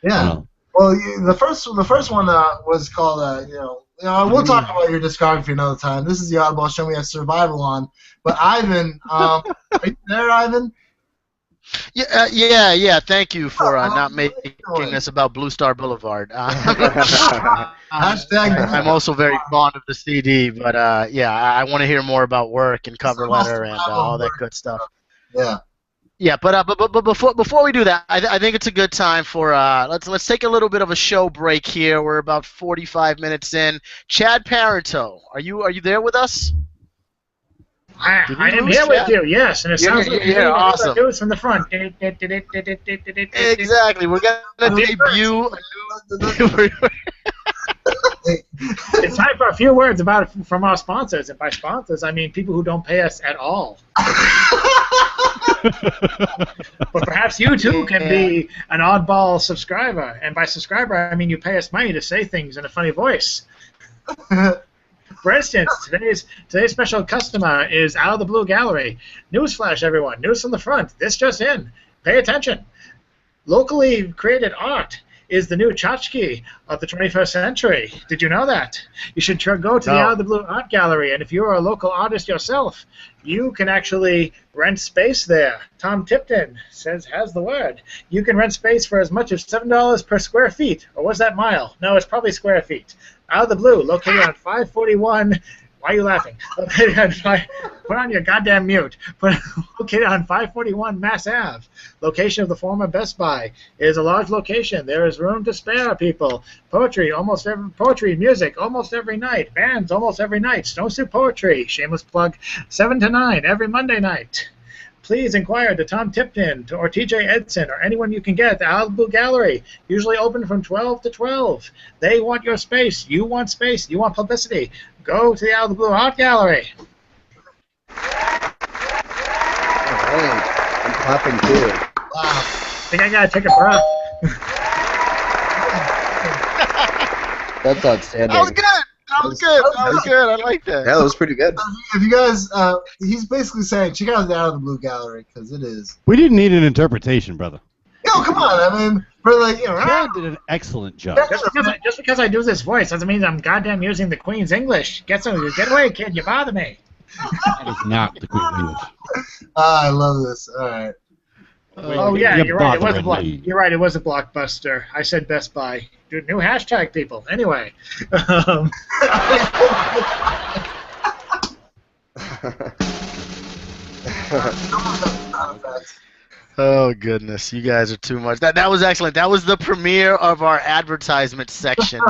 yeah. Well, the first one was called you know, we'll talk about your discography another time. This is the Oddball Show. We have Sur5ill on, but Ivan, are you there, Ivan? Yeah. Thank you for not making this about Blue Star Boulevard. I'm also very fond of the CD, but yeah, I want to hear more about work and cover letter and all that good stuff. Yeah. Yeah, but before we do that, I think it's a good time for let's take a little bit of a show break here. We're about 45 minutes in. Chad Parenteau, are you there with us? I am here with you, yes, and it sounds like you're awesome. Do it from the front. Exactly, we're gonna debut. It's time for a few words about it from our sponsors, and by sponsors I mean people who don't pay us at all. But perhaps you too can be an Oddball subscriber, and by subscriber I mean you pay us money to say things in a funny voice. For instance, today's special customer is Out of the Blue Gallery. Newsflash, everyone! News from the front. This just in. Pay attention. Locally created art is the new tchotchke of the 21st century. Did you know that? You should go to the Out of the Blue Art Gallery, and if you're a local artist yourself, you can actually rent space there. Tom Tipton has the word. You can rent space for as much as $7 per square feet. Or was that mile? No, it's probably square feet. Out of the Blue, located on 541. Why are you laughing? Put on your goddamn mute. Located on 541 Mass Ave. Location of the former Best Buy. It is a large location. There is room to spare, people. Poetry, music, almost every night. Bands, almost every night. Stone Soup Poetry. Shameless plug. 7 to 9 every Monday night. Please inquire to Tom Tipton or TJ Edson or anyone you can get at the Out of the Blue Gallery, usually open from 12 to 12. They want your space. You want space. You want publicity. Go to the Out of the Blue Art Gallery. All right. I'm clapping too. Wow. I think I got to take a breath. That's outstanding. That was good. That was good. I like that. Yeah, that was pretty good. If you guys, he's basically saying check out the Out of the Blue Gallery because it is. We didn't need an interpretation, brother. Yo, come on! I mean, for like, you know, Chad did an excellent job. Just because I do this voice doesn't mean I'm goddamn using the Queen's English. Get away, kid! You bother me. That is not the Queen's English. I love this. All right. Oh yeah, you're right. It was a You're right. It was a blockbuster. I said Best Buy. New hashtag, people. Anyway. Oh goodness, you guys are too much. That was excellent. That was the premiere of our advertisement section,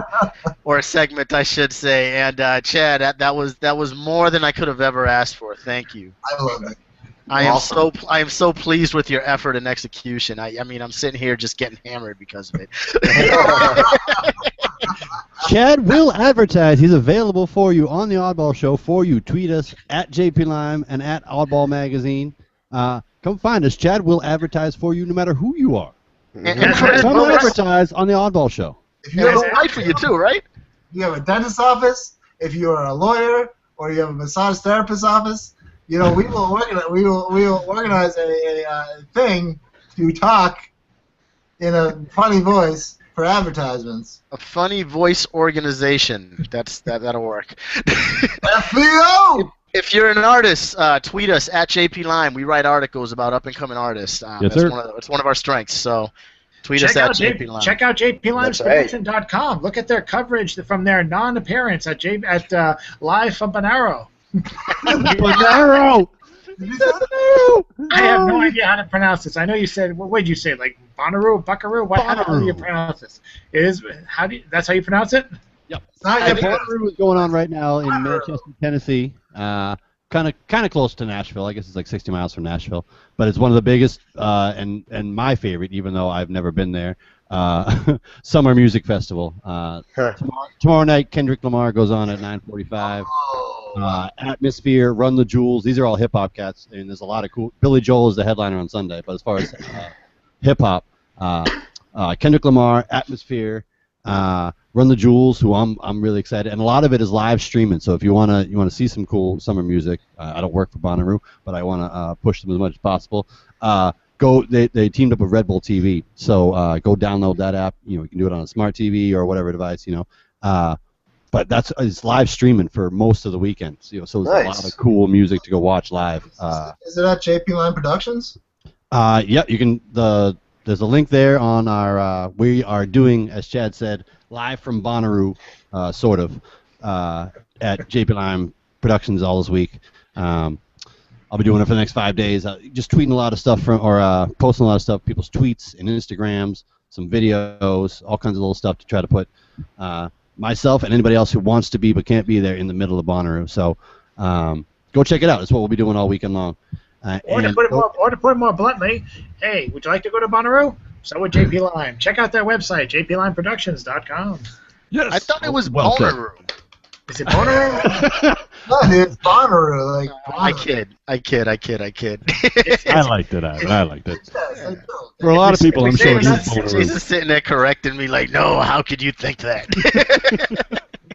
or segment, I should say. And Chad, that was more than I could have ever asked for. Thank you. I love it. I am so pleased with your effort and execution. I mean, I'm sitting here just getting hammered because of it. Chad will advertise. He's available for you on the Oddball Show. For you, tweet us at JP Lime and at Oddball Magazine. come find us. Chad will advertise for you no matter who you are. And Come advertise on the Oddball Show. If you have it's right for you too, right? you have a dentist's office, if you are a lawyer, or you have a massage therapist's office, we will organize a thing to talk in a funny voice for advertisements. A funny voice organization. That'll work. FBO! If you're an artist, tweet us at JP Lime. We write articles about up and coming artists. Yes, sir. It's one of our strengths. So tweet us at JP Lime. Check out jplimesproduction.com. Look at their coverage from their non-appearance at Live from Bonaro. Bonaro! I have no idea how to pronounce this. I know you said, what did you say? Like Bonnaroo, Buckaroo? How do you pronounce this? That's how you pronounce it? Yep. Not Bonaro is going on right now in Manchester, Tennessee. Kind of close to Nashville. I guess it's like 60 miles from Nashville. But it's one of the biggest and my favorite, even though I've never been there, summer music festival. Tomorrow night, Kendrick Lamar goes on at 9:45. Atmosphere, Run the Jewels. These are all hip hop cats, and there's a lot of cool. Billy Joel is the headliner on Sunday, but as far as hip hop, Kendrick Lamar, Atmosphere, Run the Jewels, who I'm really excited, and a lot of it is live streaming. So if you wanna see some cool summer music, I don't work for Bonnaroo, but I wanna push them as much as possible. They teamed up with Red Bull TV, so go download that app. You can do it on a smart TV or whatever device. But it's live streaming for most of the weekends. So there's a lot of cool music to go watch live. Is it at JP Line Productions? Yeah, you can. There's a link there on our. We are doing, as Chad said, live from Bonnaroo, sort of, at JP Lime Productions all this week. I'll be doing it for the next 5 days. Just tweeting a lot of stuff posting a lot of stuff, people's tweets and Instagrams, some videos, all kinds of little stuff to try to put myself and anybody else who wants to be but can't be there in the middle of Bonnaroo. So go check it out. That's what we'll be doing all weekend long. Or to put it more bluntly, hey, would you like to go to Bonnaroo? So would JP Lime. Check out their website, jplimeproductions.com. Yes. I thought it was Bonnaroo. Is it Bonnaroo? No, dude, it's Bonnaroo. Like, I kid. I liked it. I liked it. For a lot of people, I'm sure it's Bonnaroo. She's just sitting there correcting me like, no, how could you think that?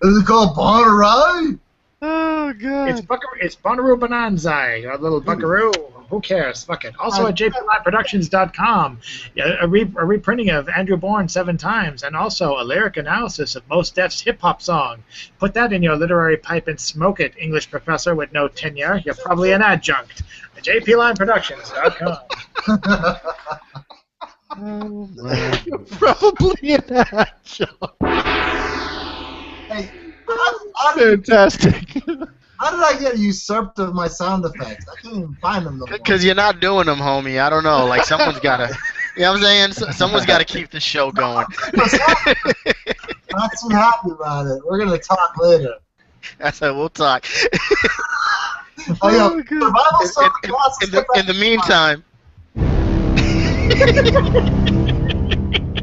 Is it called Bonnaroo? Oh, God. It's Bonnaroo Bonanza, a little buckaroo. Who cares? Fuck it. Also at jplimeproductions.com, a reprinting of Andrew Bourne 7 times, and also a lyric analysis of Mos Def's hip-hop song. Put that in your literary pipe and smoke it, English professor with no tenure. You're probably an adjunct. jplimeproductions.com. Probably an adjunct. Hey, fantastic. How did I get usurped of my sound effects? I can't even find them. Because you're not doing them, homie. I don't know. Like, someone's got to, you know what I'm saying? Someone's got to keep the show going. Not too happy about it. We're going to talk later. That's how we'll talk. Oh, In the meantime.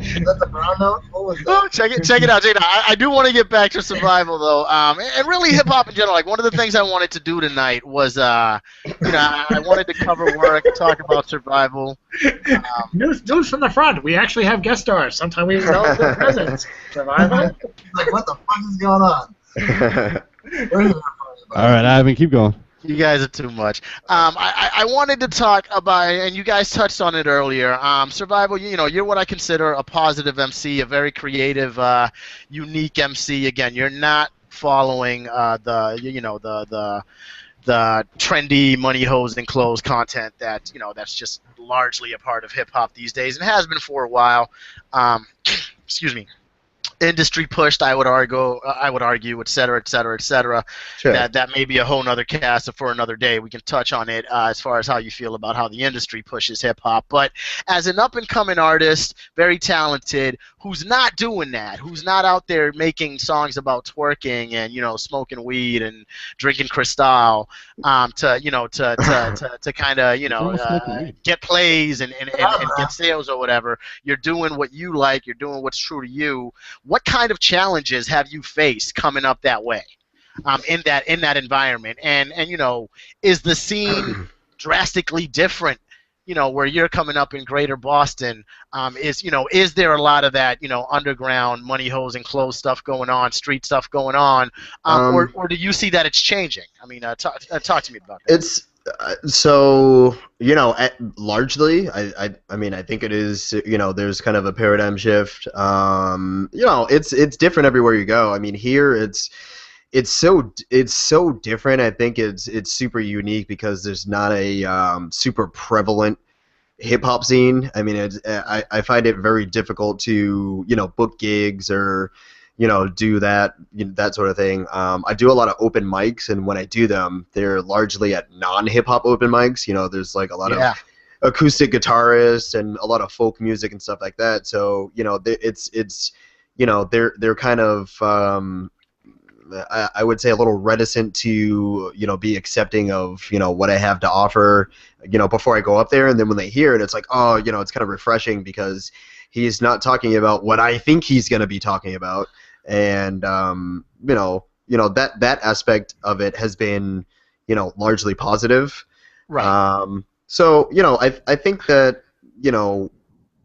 Is that the brown note? What was that? Oh, check it out, Jada. I do want to get back to Survival though, and really hip hop in general. Like, one of the things I wanted to do tonight was, I wanted to cover work, talk about Survival. News from the front. We actually have guest stars. Sometimes we know their presence. Survival. Like, what the fuck is going on? All right, Ivan, keep going. You guys are too much. I wanted to talk about, and you guys touched on it earlier. Survival. You're what I consider a positive MC, a very creative, unique MC. Again, you're not following the trendy money hose and clothes content that that's just largely a part of hip hop these days, and has been for a while. Excuse me. Industry pushed, I would argue, et cetera, et cetera, et cetera. Sure. That may be a whole nother cast for another day. We can touch on it as far as how you feel about how the industry pushes hip hop. But as an up and coming artist, very talented, who's not doing that, who's not out there making songs about twerking and smoking weed and drinking Cristal, to kind of get plays and get sales or whatever. You're doing what you like. You're doing what's true to you. What kind of challenges have you faced coming up that way, in that environment? And is the scene drastically different where you're coming up in Greater Boston, is there a lot of that, underground money hose and clothes stuff going on, street stuff going on, or do you see that it's changing? I mean, talk to me about that. It's so largely, I mean, I think it is. There's kind of a paradigm shift. It's different everywhere you go. I mean, here it's so different. I think it's super unique because there's not a super prevalent hip hop scene. I mean, I find it very difficult to book gigs or do that that sort of thing. I do a lot of open mics, and when I do them, they're largely at non-hip hop open mics. There's like a lot of acoustic guitarists and a lot of folk music and stuff like that. So they're kind of I would say a little reticent to be accepting of what I have to offer before I go up there, and then when they hear it, it's like, oh, it's kind of refreshing because he's not talking about what I think he's going to be talking about, and that aspect of it has been largely positive. Right. So I think that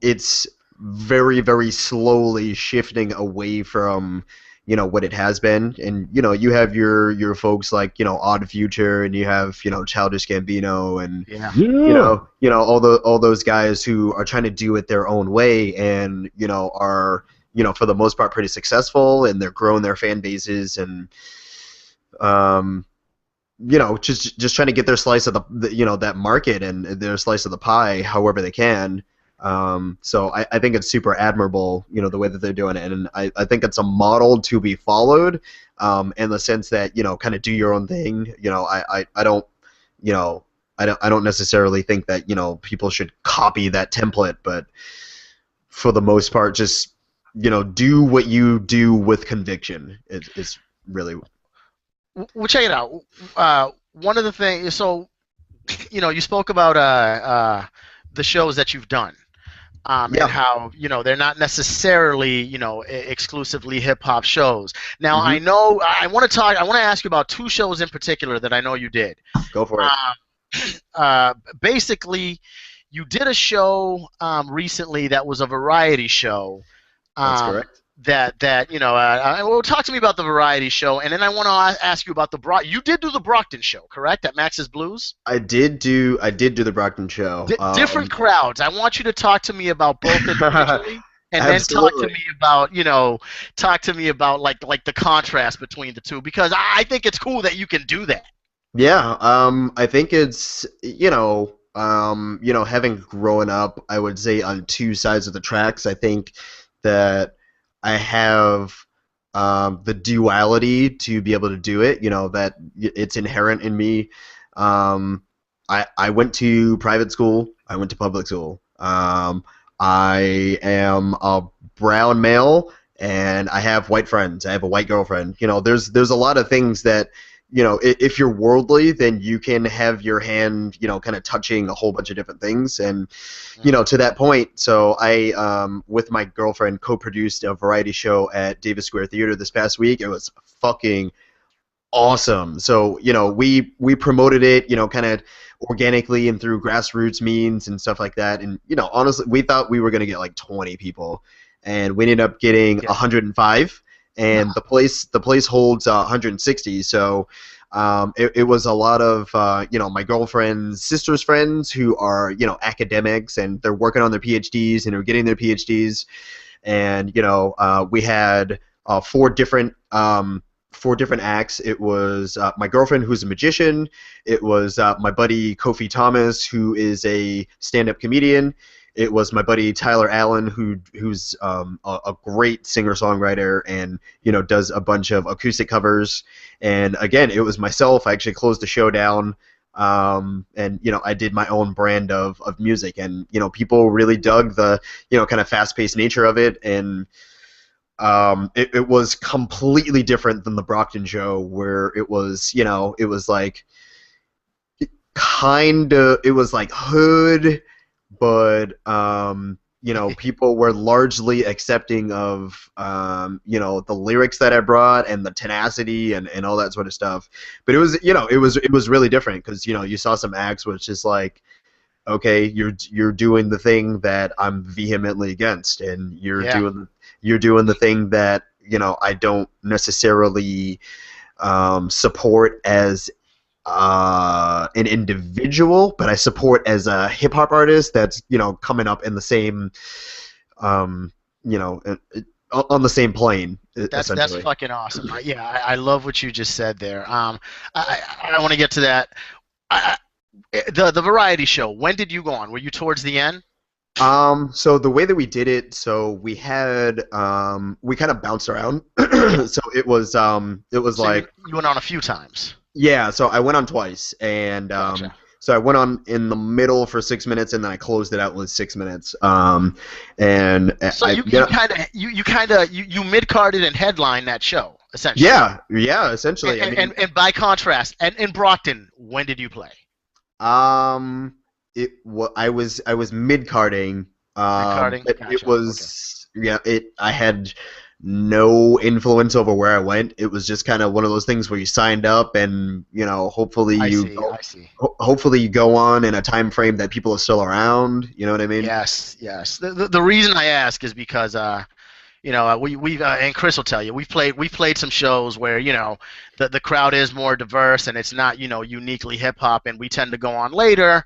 it's very, very slowly shifting away from what it has been, and you have your folks like Odd Future, and you have Childish Gambino, and all those guys who are trying to do it their own way, and are for the most part pretty successful, and they're growing their fan bases, and just trying to get their slice of the that market and their slice of the pie however they can. So I think it's super admirable, the way that they're doing it, and I think it's a model to be followed, in the sense that kind of do your own thing. I don't necessarily think that people should copy that template, but for the most part, just do what you do with conviction. It's really. Well, check it out. One of the things, so you spoke about the shows that you've done. And how they're not necessarily exclusively hip hop shows. Now I know I want to ask you about two shows in particular that I know you did. Go for it. Basically, you did a show recently that was a variety show. That's correct. Well, talk to me about the variety show, and then I want to ask you about you did do the Brockton show, correct? At Max's Blues. I did do the Brockton show. Different crowds. I want you to talk to me about both individually, and then talk to me about like the contrast between the two, because I think it's cool that you can do that. Yeah. I think it's having grown up, I would say, on two sides of the tracks. I think that I have the duality to be able to do it, that it's inherent in me. I went to private school. I went to public school. I am a brown male, and I have white friends. I have a white girlfriend. There's a lot of things that, if you're worldly, then you can have your hand, kind of touching a whole bunch of different things. And, to that point, so I, with my girlfriend, co-produced a variety show at Davis Square Theater this past week. It was fucking awesome. So, we promoted it, kind of organically and through grassroots means and stuff like that. And, honestly, we thought we were going to get like 20 people, and we ended up getting 105. And the place holds 160, so it was a lot of my girlfriend's sister's friends who are academics, and they're working on their PhDs and are getting their PhDs, and we had four different acts. It was my girlfriend, who's a magician. It was my buddy Kofi Thomas, who is a stand-up comedian. It was my buddy Tyler Allen, who's a great singer-songwriter and does a bunch of acoustic covers. And again, it was myself. I actually closed the show down, and I did my own brand of music, and people really dug the kind of fast-paced nature of it, and it was completely different than the Brockton show, where it was it was like it was like hood. But people were largely accepting of the lyrics that I brought and the tenacity and all that sort of stuff. But it was it was really different, because you saw some acts which is like okay, you're doing the thing that I'm vehemently against, and you're doing the thing that I don't necessarily support as an individual, but I support as a hip hop artist that's coming up in the same on the same plane. That's fucking awesome. I love what you just said there. I want to get to that. The variety show. When did you go on? Were you towards the end? So the way that we did it, so we had we kind of bounced around. So it was like you went on a few times. Yeah, so I went on twice, and Gotcha. so I went on in the middle for 6 minutes, and then I closed it out with 6 minutes. And so you mid-carded and headlined that show essentially. Yeah, essentially. And by contrast, and in Brockton, when did you play? I was mid-carding. Mid-carding. Gotcha. It was I had no influence over where I went. It was just kind of one of those things where you signed up, and hopefully I you see. Hopefully you go on in a time frame that people are still around. You know what I mean? Yes. The reason I ask is because we've and Chris will tell you we've played some shows where the crowd is more diverse and it's not uniquely hip hop, and we tend to go on later.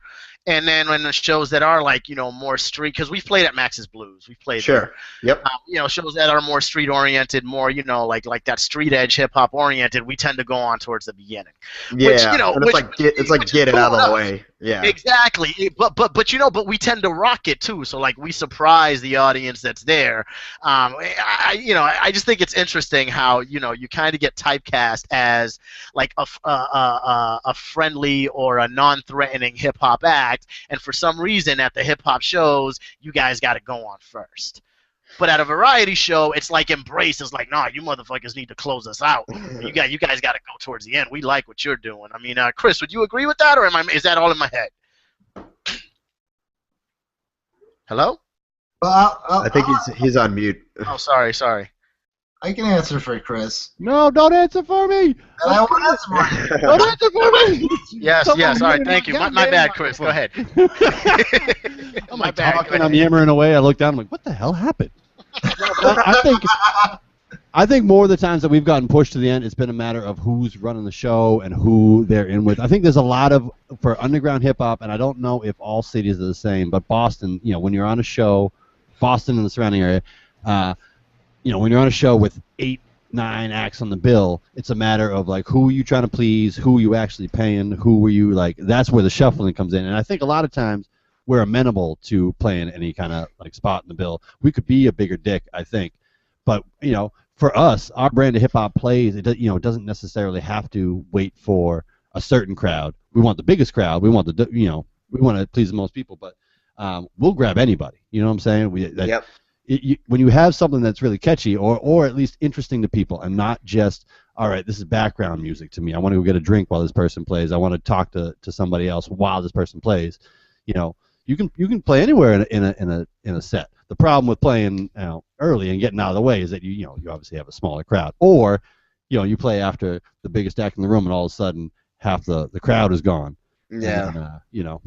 And then when the shows that are like more street, because we've played at Max's Blues, we've played Sure. there. Yep. Shows that are more street oriented, more like that street edge hip hop oriented, we tend to go on towards the beginning. Yeah. It's like get it out of the way. Yeah. Exactly. But we tend to rock it too. So like we surprise the audience that's there. I just think it's interesting how you kind of get typecast as like a friendly or a non-threatening hip hop act. And for some reason at the hip hop shows, you guys got to go on first. But at a variety show, it's like embrace. It's like, nah, you motherfuckers need to close us out. You guys got to go towards the end. We like what you're doing. I mean, Chris, would you agree with that, or is that all in my head? Hello? I think he's on mute. Oh, sorry. I can answer for Chris. No, don't answer for me. And I won't answer for you. Don't answer for me. Yes. All right. Thank you. My bad, Chris. Go ahead. I'm like talking. I'm yammering away. I look down. I'm like, what the hell happened? I think more of the times that we've gotten pushed to the end, it's been a matter of who's running the show and who they're in with. I think there's a lot of, for underground hip-hop, and I don't know if all cities are the same, but Boston, when you're on a show, Boston and the surrounding area, when you're on a show with 8, 9 acts on the bill, it's a matter of, like, who are you trying to please, who are you actually paying, who are you, like, that's where the shuffling comes in. And I think a lot of times we're amenable to playing any kind of, like, spot in the bill. We could be a bigger dick, I think. But, for us, our brand of hip-hop plays, it doesn't necessarily have to wait for a certain crowd. We want the biggest crowd. We want we want to please the most people, but we'll grab anybody. You know what I'm saying? Yep. When you have something that's really catchy or at least interesting to people, and not just, all right, this is background music to me. I want to go get a drink while this person plays. I want to talk to somebody else while this person plays. You can play anywhere in a set. The problem with playing early and getting out of the way is that you obviously have a smaller crowd, or you play after the biggest act in the room and all of a sudden half the crowd is gone. Yeah. And,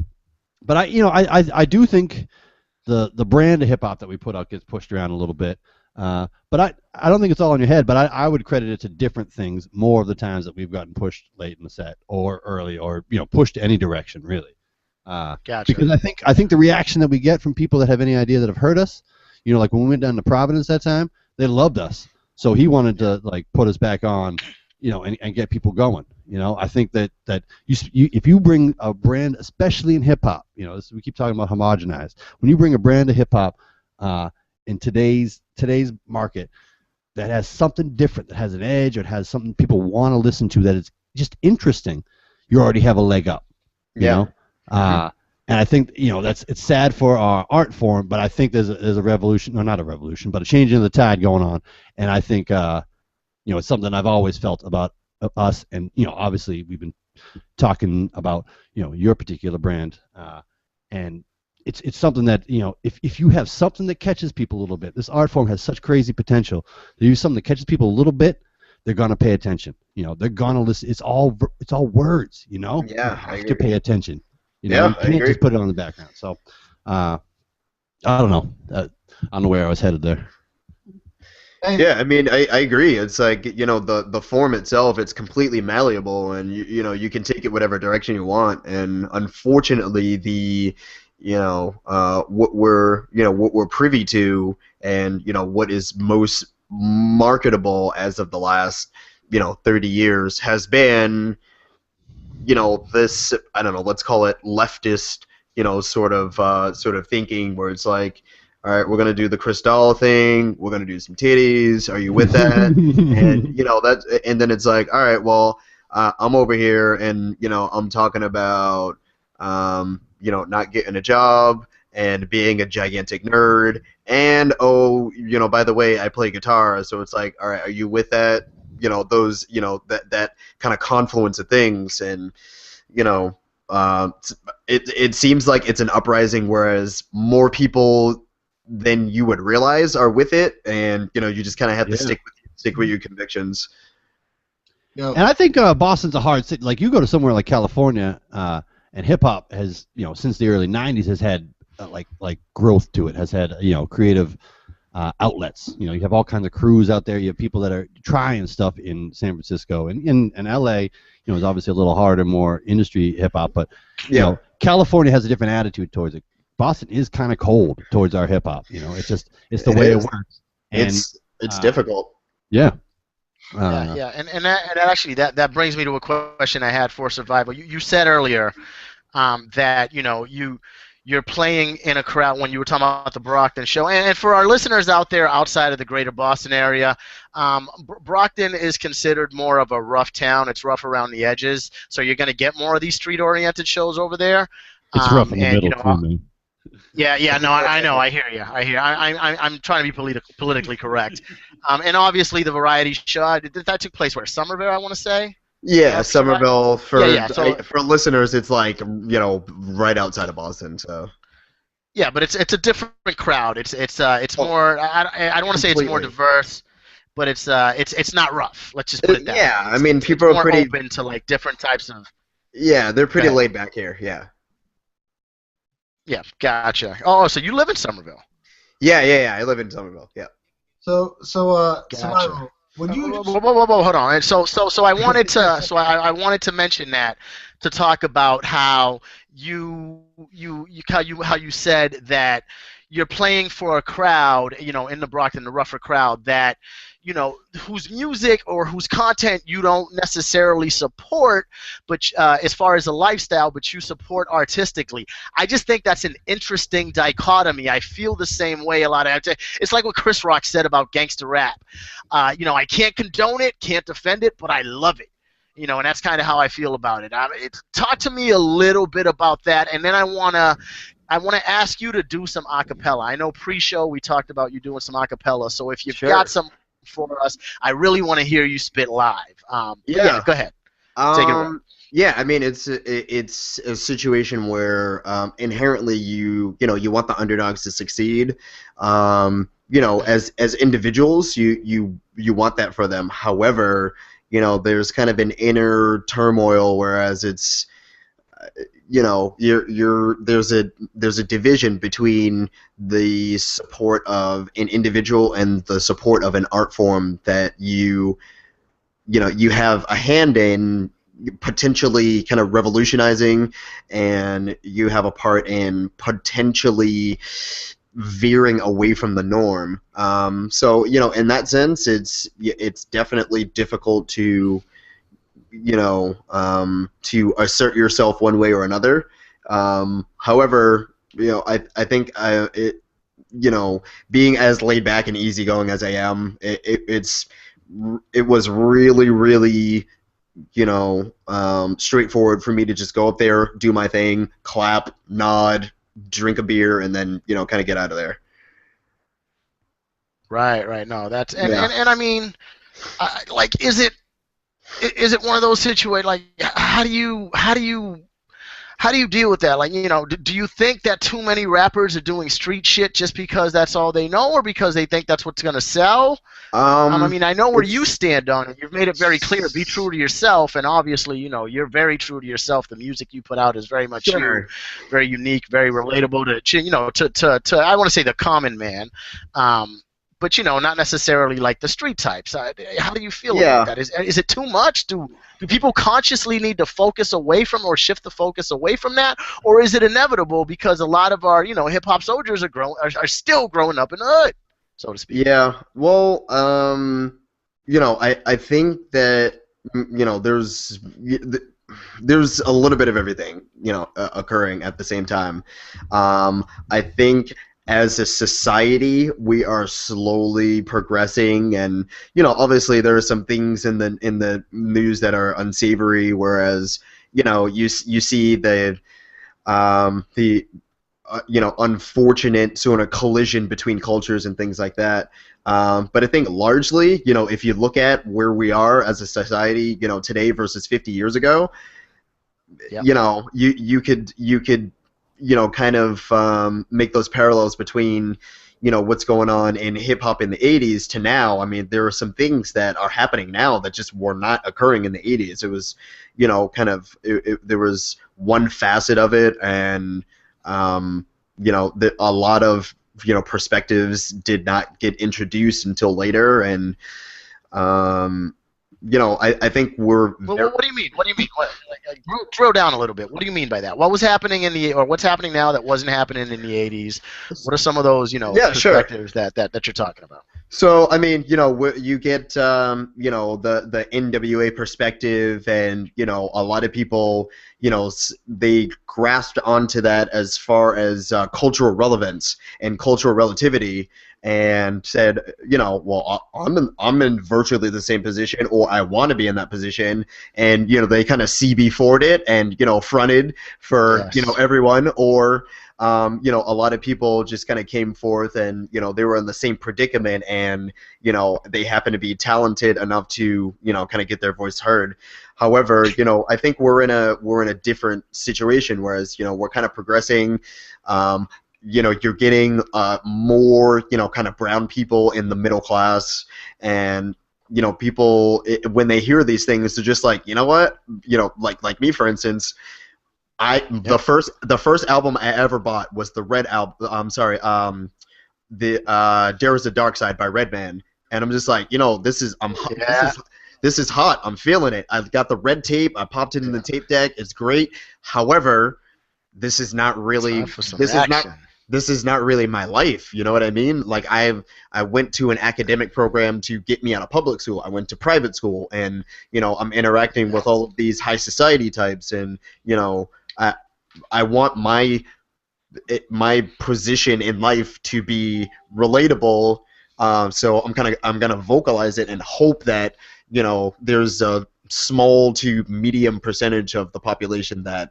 but I do think the brand of hip hop that we put out gets pushed around a little bit. But I don't think it's all in your head, but I would credit it to different things more of the times that we've gotten pushed late in the set or early or pushed any direction really. Gotcha. Because I think the reaction that we get from people that have any idea that have heard us, like when we went down to Providence that time, they loved us. So he wanted to like put us back on, and get people going. I think that if you bring a brand, especially in hip hop, we keep talking about homogenized. When you bring a brand of hip hop in today's market that has something different, that has an edge, or it has something people want to listen to, that is just interesting, you already have a leg up. You know. And I think it's sad for our art form, but I think there's a revolution, or not a revolution, but a change in the tide going on, and I think it's something I've always felt about us, and obviously we've been talking about your particular brand, and it's something that if you have something that catches people a little bit, this art form has such crazy potential. To use something that catches people a little bit, they're gonna pay attention. They're gonna listen. It's all words. Yeah, you have to pay attention. You know, Yeah, you I can't agree. just put it on the background. So, I don't know. I don't know where I was headed there. Yeah, I mean, I agree. It's like, the form itself, it's completely malleable, and you can take it whatever direction you want. And unfortunately, what we're privy to, and what is most marketable as of the last 30 years has been this, I don't know, let's call it leftist, sort of thinking, where it's like, all right, we're gonna do the Cristal thing, we're gonna do some titties, are you with that? And and then it's like, all right, well, I'm over here, and I'm talking about not getting a job and being a gigantic nerd, and by the way, I play guitar, so it's like, all right, are you with that? That kind of confluence of things, and it seems like it's an uprising, whereas more people than you would realize are with it, and you just kind of have to stick with your convictions. And I think Boston's a hard city. Like, you go to somewhere like California, and hip hop has, since the early '90s, has had like growth to it. Has had creative outlets. You have all kinds of crews out there. You have people that are trying stuff in San Francisco, and in LA. Is obviously a little harder, more industry hip hop, but California has a different attitude towards it. Boston is kind of cold towards our hip hop. It's the way it works. And it's difficult. Yeah. And that actually that brings me to a question I had for Sur5ill. You said earlier that you're playing in a crowd when you were talking about the Brockton show. And for our listeners out there outside of the greater Boston area, Brockton is considered more of a rough town. It's rough around the edges, so you're going to get more of these street-oriented shows over there. It's rough in the middle, too, man. Yeah, no, I know, I hear you. I'm trying to be politically correct. And obviously the variety show, that took place where? Somerville, I want to say? Yeah, Somerville. For listeners, it's like right outside of Boston. So. Yeah, but it's a different crowd. It's more. I don't want to say it's more diverse, but it's not rough. Let's just put it that way. Yeah, I mean, people are pretty open to like different types of. Yeah, they're pretty laid back here. Yeah. Yeah, gotcha. Oh, so you live in Somerville? Yeah. I live in Somerville. Yeah. So Gotcha. Would you? Whoa, hold on. And so I wanted to I wanted to mention that, to talk about how you said that you're playing for a crowd, in the Brockton, the rougher crowd, that whose music or whose content you don't necessarily support, but as far as a lifestyle, but you support artistically. I just think that's an interesting dichotomy. I feel the same way a lot of times. It's like what Chris Rock said about gangster rap. I can't condone it, can't defend it, but I love it. And that's kind of how I feel about it. Talk to me a little bit about that, and then I want to ask you to do some acapella. I know pre-show we talked about you doing some acapella, so if you've got some for us, I really want to hear you spit live. Yeah, go ahead. Take it away. Yeah, I mean, it's a situation where inherently you want the underdogs to succeed. As individuals, you want that for them. However, there's kind of an inner turmoil, whereas it's there's a division between the support of an individual and the support of an art form that you have a hand in potentially kind of revolutionizing, and you have a part in potentially veering away from the norm. So in that sense, it's definitely difficult to to assert yourself one way or another. However, I think being as laid back and easygoing as I am, it was really, really, straightforward for me to just go up there, do my thing, clap, nod, drink a beer, and then kind of get out of there. Right. No, that's and I mean, is it one of those situations, like how do you how do you deal with that? Like, do you think that too many rappers are doing street shit just because that's all they know, or because they think that's what's gonna sell? I mean, I know where you stand on it. You've made it very clear. Be true to yourself, and obviously, you're very true to yourself. The music you put out is very much you, very unique, very relatable to I want to say the common man, but not necessarily like the street types. How do you feel about that? Is it too much? Do people consciously need to focus away from or shift the focus away from that, or is it inevitable because a lot of our hip hop soldiers are still growing up in the hood, so to speak? Yeah, well, I think that there's a little bit of everything occurring at the same time. I think as a society we are slowly progressing, and obviously there are some things in the news that are unsavory, whereas you see the unfortunate sort of collision between cultures and things like that. But I think largely, if you look at where we are as a society, today versus 50 years ago, Yep. You could kind of make those parallels between what's going on in hip hop in the 80s to now. I mean, there are some things that are happening now that just were not occurring in the 80s. It was there was one facet of it, and a lot of perspectives did not get introduced until later, and I think we're. Well, what do you mean? What do you mean? Drill down a little bit. What do you mean by that? What was happening or what's happening now that wasn't happening in the 80s? What are some of those, perspectives that you're talking about? So, I mean, you get, the NWA perspective, and, a lot of people, they grasped onto that as far as cultural relevance and cultural relativity, and said, well, I'm in virtually the same position, or I want to be in that position, and they kind of CB4'd it and fronted for everyone, or a lot of people just kind of came forth and they were in the same predicament, and they happen to be talented enough to kind of get their voice heard. However, I think we're in a different situation, whereas we're kind of progressing. You're getting more, kind of brown people in the middle class, and people, when they hear these things, they're just like, what, like me, for instance. The first album I ever bought was the Red album. I'm sorry, There Is a Dark Side by Redman, and I'm just like, this is this is hot. I'm feeling it. I've got the red tape. I popped it in the tape deck. It's great. However, this is not really this is not really my life. You know what I mean? Like, I went to an academic program to get me out of public school. I went to private school, and I'm interacting with all of these high society types, and I want my position in life to be relatable. So I'm gonna vocalize it and hope that there's a small to medium percentage of the population that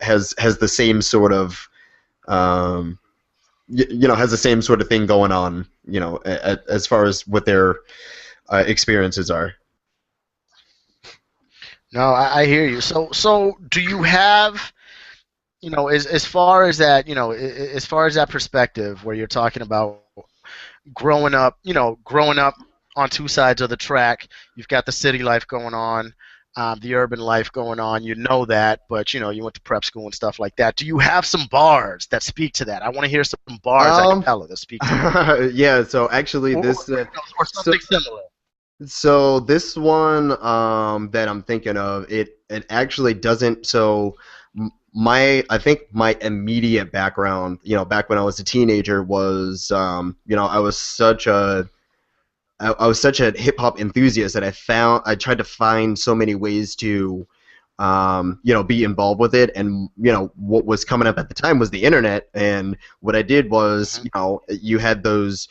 has the same sort of has the same sort of thing going on, as far as what their experiences are. No, I hear you. So do you have, as far as that, as far as that perspective where you're talking about growing up on two sides of the track, you've got the city life going on, the urban life going on, that, but you went to prep school and stuff like that. Do you have some bars that speak to that? I want to hear some bars a cappella that speak to that. Yeah, so actually or something similar. So this one that I'm thinking of, it actually doesn't. So I think my immediate background, back when I was a teenager, was I was such a hip hop enthusiast that I tried to find so many ways to be involved with it, and what was coming up at the time was the internet, and what I did was you had those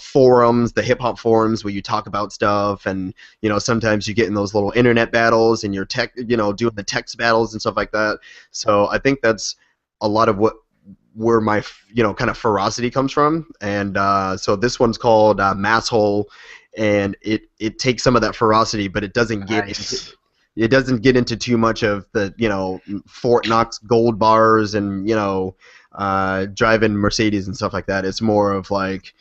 forums, the hip hop forums, where you talk about stuff, and sometimes you get in those little internet battles, and you're doing the text battles and stuff like that. So I think that's a lot of where my kind of ferocity comes from, and so this one's called Masshole, and it takes some of that ferocity, but it doesn't get into, it doesn't get into too much of the, Fort Knox gold bars and, driving Mercedes and stuff like that. It's more of like,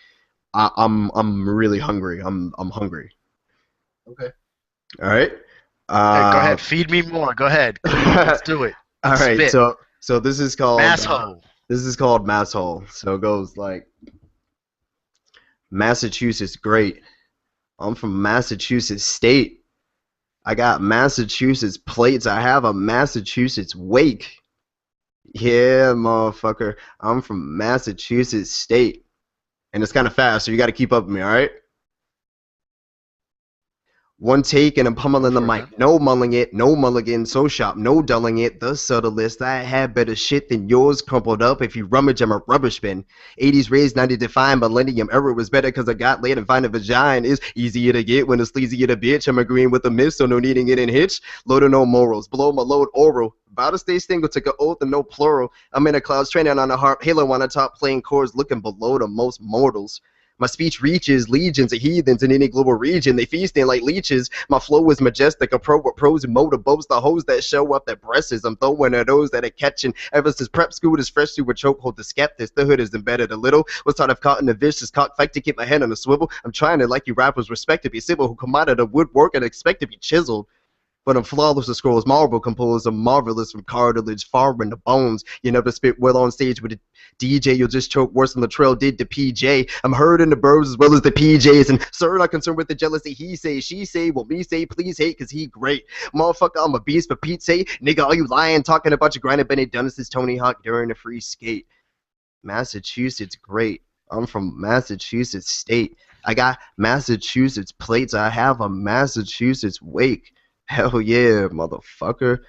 I'm really hungry. I'm hungry. Okay. All right. Hey, go ahead, feed me more. Go ahead. Let's do it. All right. Spit. So this is called Masshole. This is called Masshole. So it goes like, Massachusetts, great. I'm from Massachusetts State. I got Massachusetts plates. I have a Massachusetts wake. Yeah, motherfucker. I'm from Massachusetts State. And it's kind of fast, so you got to keep up with me, all right? One take and I'm pummeling the mic. No mulling it, no mulligan, so sharp, no dulling it. The subtlest, I had better shit than yours. Crumpled up, if you rummage, I'm a rubbish bin. 80s raised, 90 defined, millennium era was better because I got laid and find a vagina is easier to get when it's sleazier to bitch. I'm agreeing with the miss, so no needing it in hitch. Load of no morals, below my load oral. About to stay single, took an oath and no plural. I'm in a clouds, training on a harp, halo on the top, playing chords, looking below the most mortals. My speech reaches legions of heathens in any global region. They feasting like leeches. My flow is majestic, a pro with pros and motorboats. The hoes that show up that breasts. I'm throwing at those that are catching. Ever since prep school is fresh to a chokehold, the skeptics. The hood is embedded a little. Was taught I've caught in a vicious cockfight to keep my head on a swivel. I'm trying to like you rappers respect to be civil who come out of the woodwork and expect to be chiseled. But I'm flawless as scrolls, marble composed, I'm marvelous from cartilage, far in the bones. You never spit well on stage with a DJ, you'll just choke worse than the trail did to PJ. I'm heard in the burbs as well as the PJs, and sir, not concerned with the jealousy he say, she say, well me say, please hate, cause he great. Motherfucker, I'm a beast for Pete's sake. Nigga, are you lying, talking about your grinded Benny Dundas' Tony Hawk during the free skate? Massachusetts, great. I'm from Massachusetts State. I got Massachusetts plates, I have a Massachusetts wake. Hell yeah, motherfucker.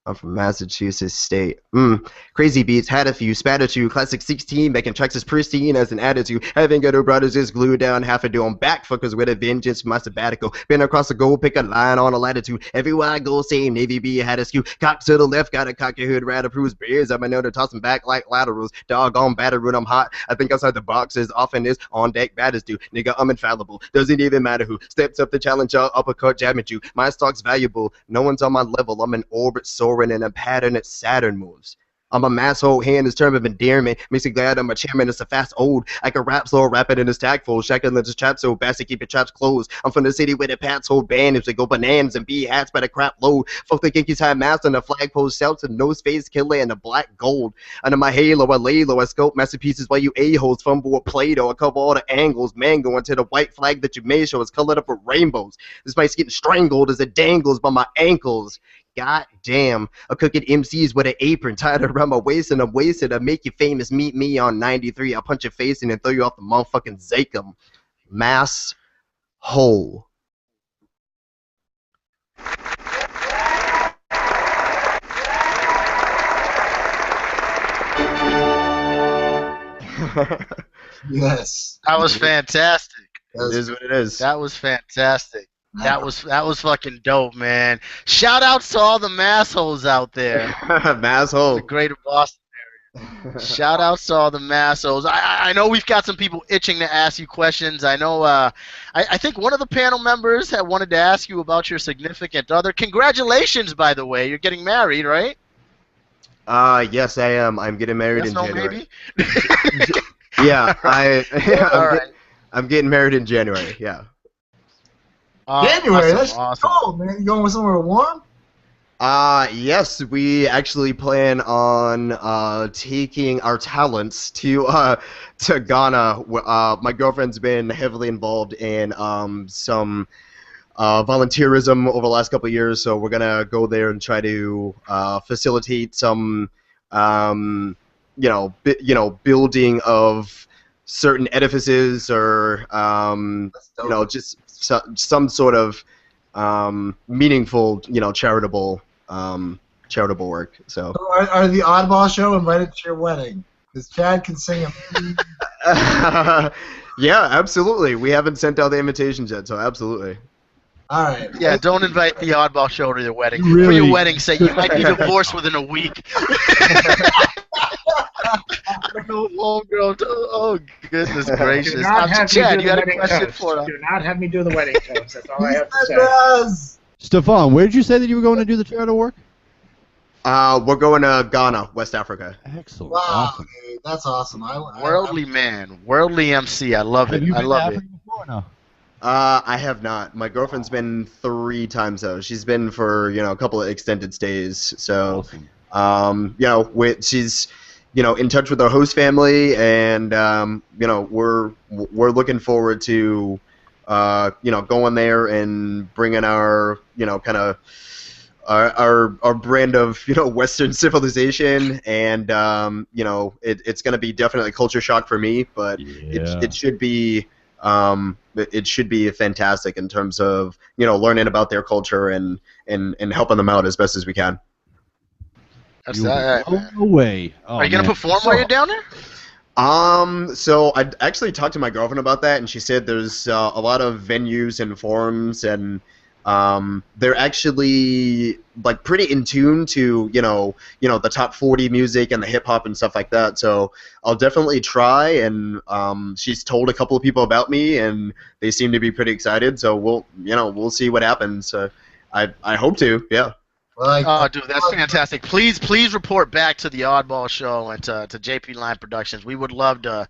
I'm from Massachusetts State. Crazy beats, had a few, spat at you. Classic 16, making tracks as pristine as an attitude. Having ghetto brothers just glued down half a dome. Backfuckers with a vengeance from my sabbatical. Been across the goal, pick a line on a latitude. Everywhere I go, same Navy B had a skew. Cock to the left, got a cocky hood, rat approves beers. I'm known to toss them back like laterals. Doggone battered when I'm hot. I think outside the box as often as on deck batters do. Nigga, I'm infallible. Doesn't even matter who steps up to challenge y'all, uppercut, jab at you. My stock's valuable. No one's on my level. I'm in orbit soaring in a pattern that Saturn moves. I'm a masshole, hand is term of endearment. Makes me glad I'm a chairman, it's a fast old. I can rap slow, rapid in his tactful. Shacking the trap so fast to keep your traps closed. I'm from the city where the pats hold banners. They go bananas and bee hats by the crap load. Fuck the Yankees high mask and the flagpole shouts and nose face killer and the black gold. Under my halo, I lay low, I scope masterpieces while you a-holes fumble with Play-Doh. I cover all the angles, mango into the white flag that you made show is colored up with rainbows. This mic's getting strangled as it dangles by my ankles. God damn, a cooking MCs with an apron tied around my waist and I'm wasted. I make you famous, meet me on 93. I'll punch your face in and throw you off the motherfucking Zakem. Mass hole. Yes. That was fantastic. It is what it is. That was fantastic. That was fucking dope, man. Shout outs to all the massholes out there. Masshole. The greater Boston area. Shout outs to all the massholes. I know we've got some people itching to ask you questions. I know I think one of the panel members had wanted to ask you about your significant other. Congratulations, by the way. You're getting married, right? Yes, I am. I'm getting married in no, January. maybe? Yeah, Right. I'm getting married in January, yeah. January, Awesome, that's awesome. cold, man. You going somewhere warm? Yes, we actually plan on taking our talents to Ghana. My girlfriend's been heavily involved in some volunteerism over the last couple of years, so we're gonna go there and try to facilitate some building of certain edifices or just some sort of meaningful, charitable work. So Are the Oddball Show invited to your wedding? Because Chad can sing a yeah, absolutely. We haven't sent out the invitations yet, so absolutely. All right. Yeah, don't invite the Oddball Show to your wedding. Really? For your wedding, say you might be divorced within a week. Oh, goodness gracious. Do not have Chad, me you do the had a wedding question toast. for us? Do not have me do the wedding toast. That's all I have to say. Yes. Stefan, where did you say that you were going to do the charity work? We're going to Ghana, West Africa. Excellent. Wow, Awesome. dude, that's awesome. Worldly man, worldly MC. I love Have it. you I been to love it. Africa before? No. I have not. My girlfriend's been 3 times though. She's been for a couple of extended stays. So, Awesome. she's in touch with our host family, and we're looking forward to going there and bringing our kind of our brand of Western civilization, and it's going to be definitely a culture shock for me, but it should be. It should be fantastic in terms of learning about their culture and helping them out as best as we can. That's that. No way. Oh, Are you gonna perform while you're down there? So I actually talked to my girlfriend about that, and she said there's a lot of venues and forums, and they're actually like pretty in tune to the top 40 music and the hip hop and stuff like that. So I'll definitely try, and she's told a couple of people about me, and they seem to be pretty excited. So we'll see what happens. I hope to, yeah. Oh, dude, that's fantastic. Please report back to the Oddball Show and to JP Line Productions. We would love to,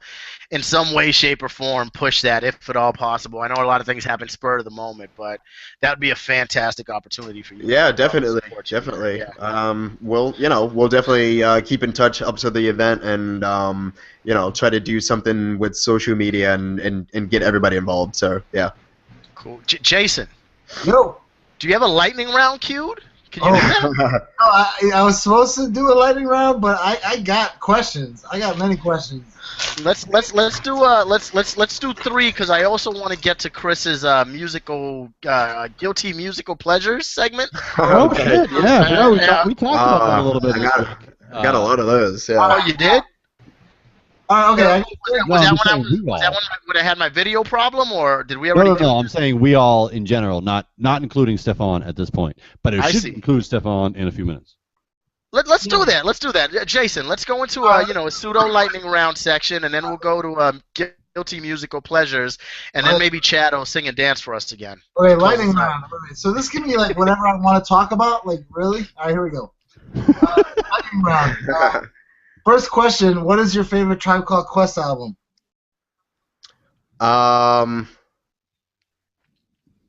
in some way, shape, or form, push that if at all possible. I know a lot of things happen spur of the moment, but that would be a fantastic opportunity for you. Yeah, definitely. Yeah. We'll definitely keep in touch up to the event, and try to do something with social media and get everybody involved. So yeah. Cool. Jason. Yo. Do you have a lightning round queued? Can you do that? No, I was supposed to do a lightning round, but I got questions. I got many questions. Let's do 3, because I also want to get to Chris's guilty musical pleasures segment. Oh shit! Yeah, we talked about that a little bit. I got a lot of those. Yeah. Oh, you did? Okay. Was that when I had my video problem, or did we already? No. I'm saying we all in general, not including Stefan at this point, but it should include Stefan in a few minutes. Let's do that. Let's do that, Jason. Let's go into a pseudo lightning round section, and then we'll go to guilty musical pleasures, and then maybe Chad will sing and dance for us again. Okay, lightning round. Okay, so this can be like whatever I want to talk about. Like really? All right, here we go. Lightning round. First question, what is your favorite Tribe Called Quest album?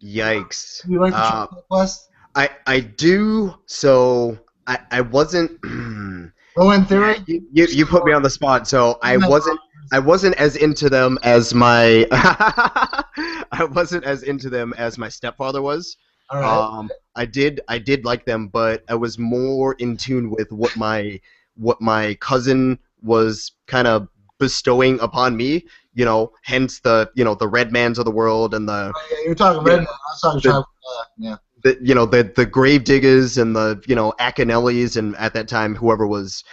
Yikes. You like the Tribe Called Quest? I do, so I wasn't Oh, in theory? You put me on the spot, so I wasn't as into them as my I wasn't as into them as my stepfather was. All right. I did like them, but I was more in tune with what my cousin was kind of bestowing upon me, hence the Redmans of the world and the you're talking Redman. I was talking Tribe. Yeah. The grave diggers and the Akinellis, and at that time whoever was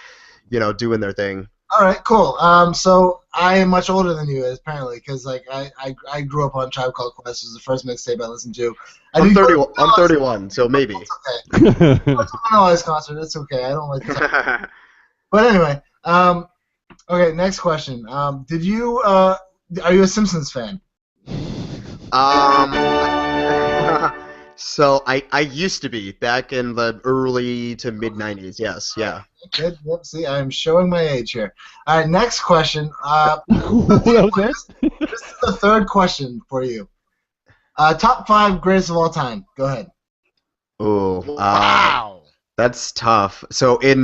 doing their thing. All right, cool. So I am much older than you, apparently, because like I grew up on Tribe Called Quest. It was the first mixtape I listened to. I'm 31, so maybe. It's okay. It's an Ice concert. It's okay. I don't like the But anyway, okay. Next question. Are you a Simpsons fan? So I used to be back in the early to mid '90s. Yes, yeah. Good. Yep. See, I'm showing my age here. All right. Next question. This is the third question for you. Top 5 greatest of all time. Go ahead. Oh, wow. That's tough. So I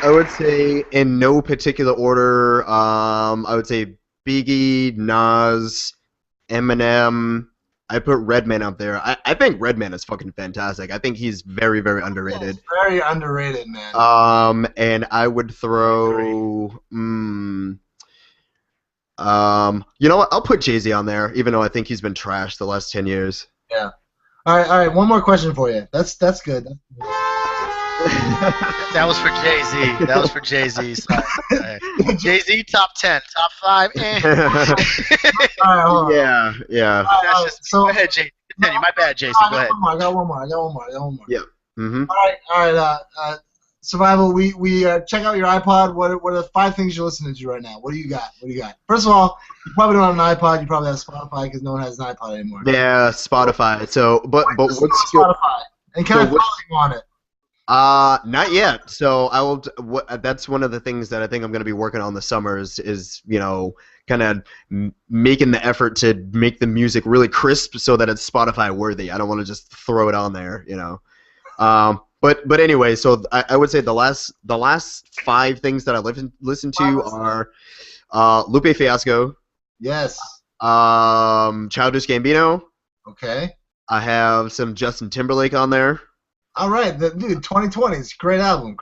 would say in no particular order. I would say Biggie, Nas, Eminem. I put Redman up there. I think Redman is fucking fantastic. I think he's very, very underrated. He's very underrated, man. And I would throw. You know what? I'll put Jay-Z on there, even though I think he's been trashed the last 10 years. Yeah. All right. One more question for you. That's good. That was for Jay-Z. That was for Jay-Z. Jay-Z, top 10. Top 5, All right, Yeah. Go ahead, Jay. Continue. My bad, Jason. Go ahead. I got one more. Yeah. Mm-hmm. All right. Sur5ill, we check out your iPod. What are the 5 things you're listening to right now? What do you got? First of all, you probably don't have an iPod. You probably have Spotify because no one has an iPod anymore. Yeah, Spotify. So, but what's good? Spotify? And can I follow you on it? Not yet. So I will. That's one of the things that I think I'm going to be working on this summer is kind of making the effort to make the music really crisp so that it's Spotify worthy. I don't want to just throw it on there, But anyway, so I would say the last 5 things that I listen to are Lupe Fiasco. Yes. Childish Gambino. Okay. I have some Justin Timberlake on there. All right, dude. 2020 is a great album.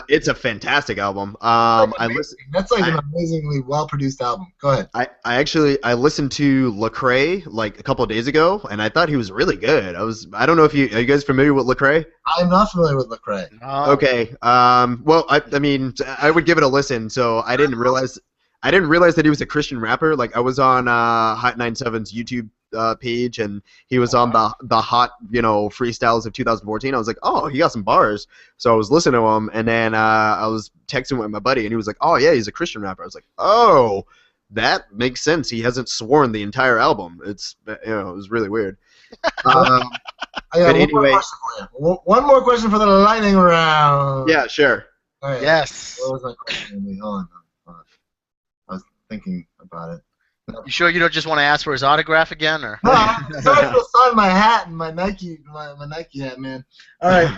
It's a fantastic album. That's like an amazingly well-produced album. Go ahead. I listened to Lecrae like a couple of days ago, and I thought he was really good. I don't know if are you guys familiar with Lecrae? I'm not familiar with Lecrae. No. Okay. Well, I mean, I would give it a listen. So I didn't realize that he was a Christian rapper. Like I was on Hot 97's YouTube page, and he was on the hot freestyles of 2014. I was like, oh, he got some bars. So I was listening to him, and then I was texting with my buddy, and he was like, oh yeah, he's a Christian rapper. I was like, oh, that makes sense. He hasn't sworn the entire album. It was really weird. But anyway, one more question for the lightning round. Yeah, sure. All right. Yes. What was my question? Hold on. I was thinking about it. You sure you don't just want to ask for his autograph again, or? No, I'm sorry to sign my hat and my Nike hat, man. All right.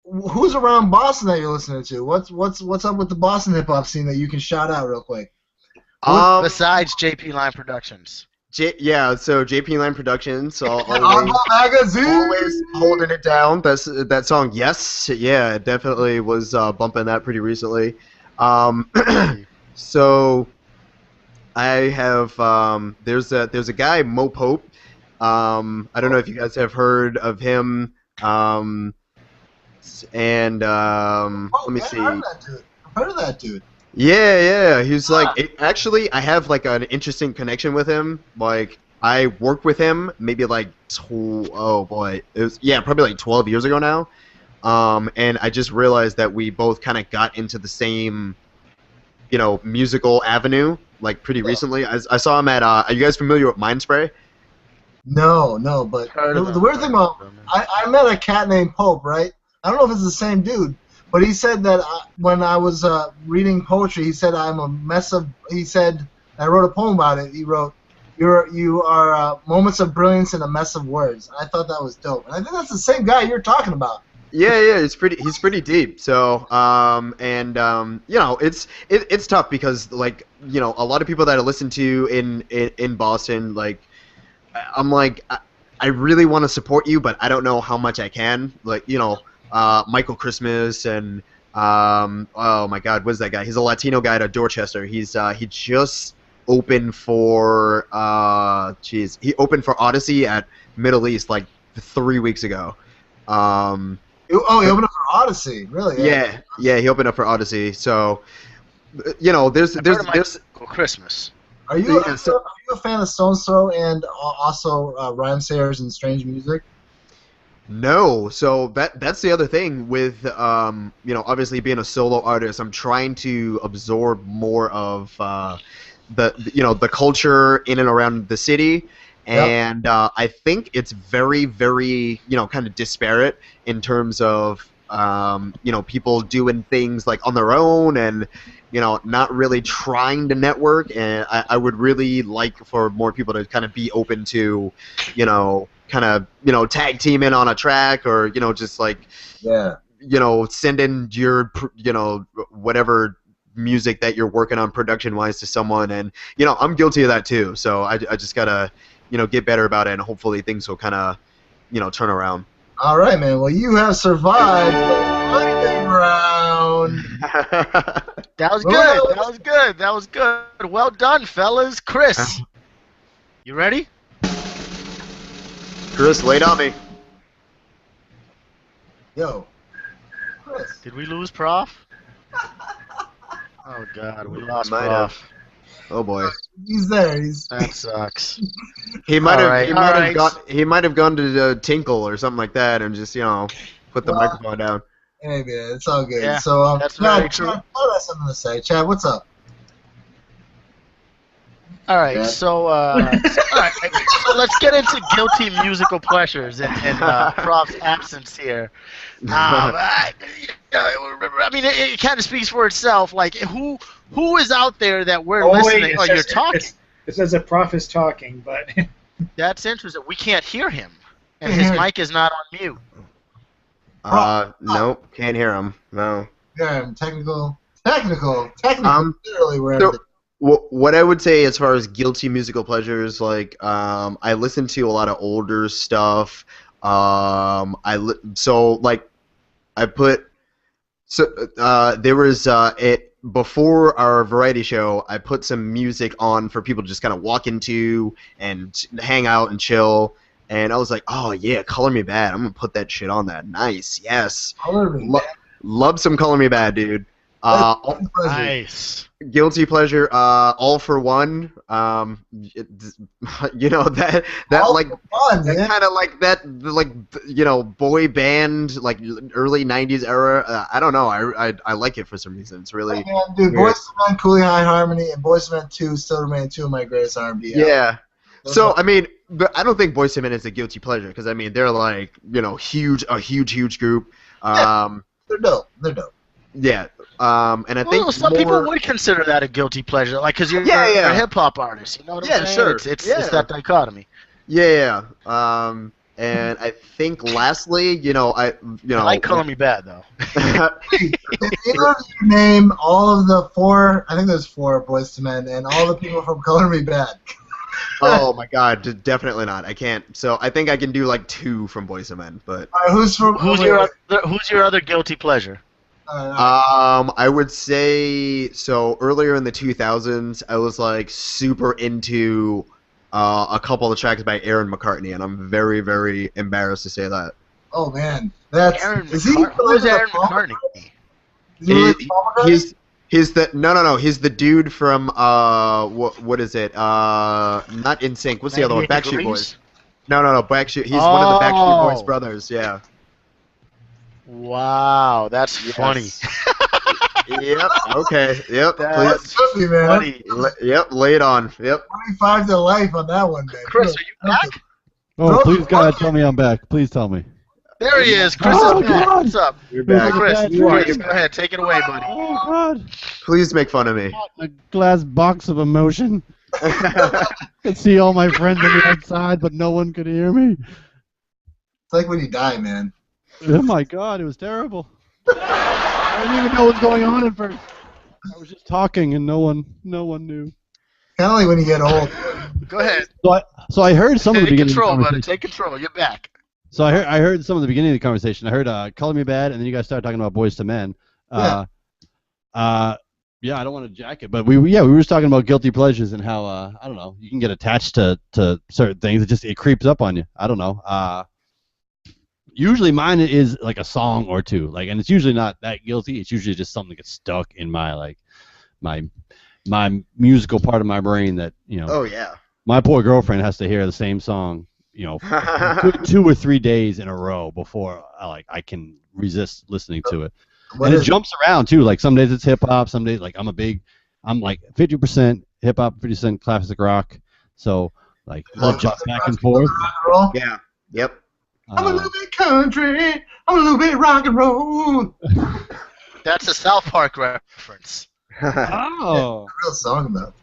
Who's around Boston that you're listening to? What's up with the Boston hip hop scene that you can shout out real quick? Besides JP Line Productions. So JP Line Productions, Oddball Magazine, always holding it down. That song, yes, yeah, it definitely was bumping that pretty recently. So I have there's a guy, Mo Pope. I don't know if you guys have heard of him. Let me see. I've heard of that dude. Yeah. He's actually, I have like an interesting connection with him. Like I worked with him maybe like probably like 12 years ago now. And I just realized that we both kind of got into the same, musical avenue like pretty recently. I saw him at. Are you guys familiar with Mind Spray? No, but the weird thing about I met a cat named Pope, right? I don't know if it's the same dude, but he said that when I was reading poetry, he said I'm a mess of. He said I wrote a poem about it. He wrote, "You are moments of brilliance in a mess of words." I thought that was dope, and I think that's the same guy you're talking about. Yeah, he's pretty deep. So, it's tough because like, a lot of people that I listen to in Boston, like, I'm like, I really want to support you, but I don't know how much I can. Like, Michael Christmas and oh my God, what's that guy? He's a Latino guy out of Dorchester. He just opened for he opened for Odyssey at Middle East like 3 weeks ago. He opened up for Odyssey, really? Yeah, he opened up for Odyssey. So, there's Christmas. Are you a fan of Stone's Throw and also Rhymesayers and Strange Music? No, so that's the other thing with obviously being a solo artist. I'm trying to absorb more of the culture in and around the city. And I think it's very, very, kind of disparate in terms of, people doing things like on their own and, not really trying to network. And I would really like for more people to kind of be open to, kind of, tag team in on a track or, just like, send in your, whatever music that you're working on production-wise to someone. And, I'm guilty of that too. So I just got to, get better about it, and hopefully things will kind of, turn around. All right, man. Well, you have survived the lightning round. That was good. Well done, fellas. Chris, you ready? Chris, lay it on me. Yo, Chris. Did we lose Prof? Oh God, we lost Prof. Oh boy. He's there. He's That sucks. He might All have. right, He all might have right. got. He might have gone to Tinkle or something like that, and just put the Well, microphone down. hey man, it's all good. Yeah, So that's very Chad, true. Chad has something to say. Chad, what's up? All right, Yeah. so so let's get into guilty musical pleasures in Prof's absence here. I mean, it kind of speaks for itself. Like, who is out there that we're listening? Oh, you're talking. It says that Prof is talking, but That's interesting. We can't hear him, and Can't his hear mic is not on mute. Nope, can't hear him. No. Yeah, technical. Literally, we're So, everything. what I would say as far as guilty musical pleasures, like I listen to a lot of older stuff. There was before our variety show. I put some music on for people to just kind of walk into and hang out and chill. And I was like, oh yeah, Color Me Bad. I'm gonna put that shit on that. Nice, yes. Color Me Lo- Bad. Love some Color Me Bad, dude. Nice. Guilty pleasure, All for One. You know that All like for One, that man. kind of like that boy band like early '90s era. I don't know. I like it for some reason. It's really Man, dude, weird. Boyz II Men, Cooley High Harmony, and Boyz II Men 2 still remain two of my greatest R&B albums. Yeah. So I mean, but I don't think Boyz II Men is a guilty pleasure because I mean they're like a huge group. They're dope. They're dope. Yeah. And I think Some people would consider that a guilty pleasure, like because you're a hip hop artist. You know what I'm saying? Sure. It's Yeah. that dichotomy. Yeah. And I think lastly, I like Color Me Bad though. If you name all of the four, I think there's four Boyz II Men, and all the people from Color Me Bad. Oh my God, definitely not. I can't. So I think I can do like 2 from Boyz II Men, but All right, who's Who's your other guilty pleasure? I would say so. Earlier in the 2000s, I was like super into a couple of tracks by Aaron McCartney, and I'm very, very embarrassed to say that. Oh man, that's Aaron is he McCartney. Who's related to Aaron Paul McCartney? Is he related to Paul McCartney? He's the no. He's the dude from what is it? Not NSYNC. What's the other one? 98 Backstreet Degrees? Boys. No. Backstreet. He's one of the Backstreet Boys Oh. brothers. Yeah. Wow, that's Yes. funny. Yep. Okay. Yep. That's Could be, man. funny. Yep. Lay it on. Yep. 25 to life on that one, man. Chris, are you back? Oh, No, please, God, no. tell me I'm back. Please tell me. There he is. Chris Oh, is back. God. What's up? You're Hey, back. Chris, Chris, Chris, go ahead. Take it away, buddy. Oh, God. Please make fun of me. A glass box of emotion. Could see all my friends on the outside, but no one could hear me. It's like when you die, man. Oh, my God, it was terrible. I didn't even know what was going on at first. I was just talking, and no one knew. Kind of like when you get old. Go ahead. So I heard some of the Take beginning control, of the buddy. conversation. Take control. You're back. So I heard some of the beginning of the conversation. I heard "Color Me Bad," and then you guys started talking about Boyz II Men. Yeah, I don't want to jack it, but we were just talking about guilty pleasures and how I don't know, you can get attached to certain things. It creeps up on you. I don't know. Usually mine is like a song or two, like, and it's usually not that guilty. It's usually just something that gets stuck in my my musical part of my brain that Oh yeah. my poor girlfriend has to hear the same song, two or 3 days in a row before I can resist listening to it. And it jumps around too. Like some days it's hip hop, some days like I'm like 50% hip hop, 50% classic rock. So like I'll jump back and forth. Yeah. Yep. I'm a little bit country. I'm a little bit rock and roll. That's a South Park reference. Oh. Real song though.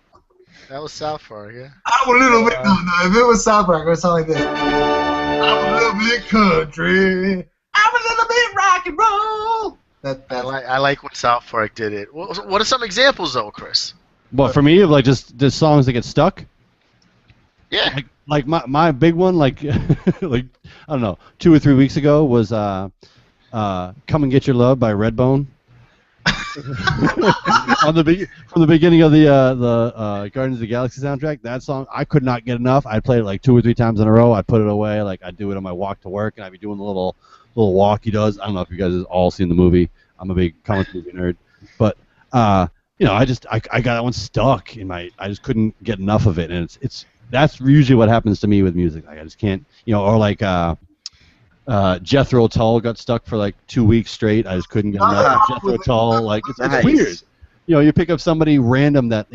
That was South Park, yeah. I'm a little bit. No. If it was South Park, it would sound like this. I'm a little bit country. I'm a little bit rock and roll. I like when South Park did it. What are some examples though, Chris? But for me, of like just songs that get stuck. Yeah. Like my big one, like like I don't know, 2 or 3 weeks ago was "Come and Get Your Love" by Redbone. From the beginning of the Guardians of the Galaxy soundtrack, that song I could not get enough. I'd play it like 2 or 3 times in a row. I'd put it away, like I'd do it on my walk to work, and I'd be doing the little walk he does. I don't know if you guys have all seen the movie. I'm a big comic movie nerd, but I got that one stuck in my. I just couldn't get enough of it, and that's usually what happens to me with music. Like I just can't, or like Jethro Tull got stuck for like 2 weeks straight. I just couldn't get enough of Jethro Tull. Like it's weird. You pick up somebody random that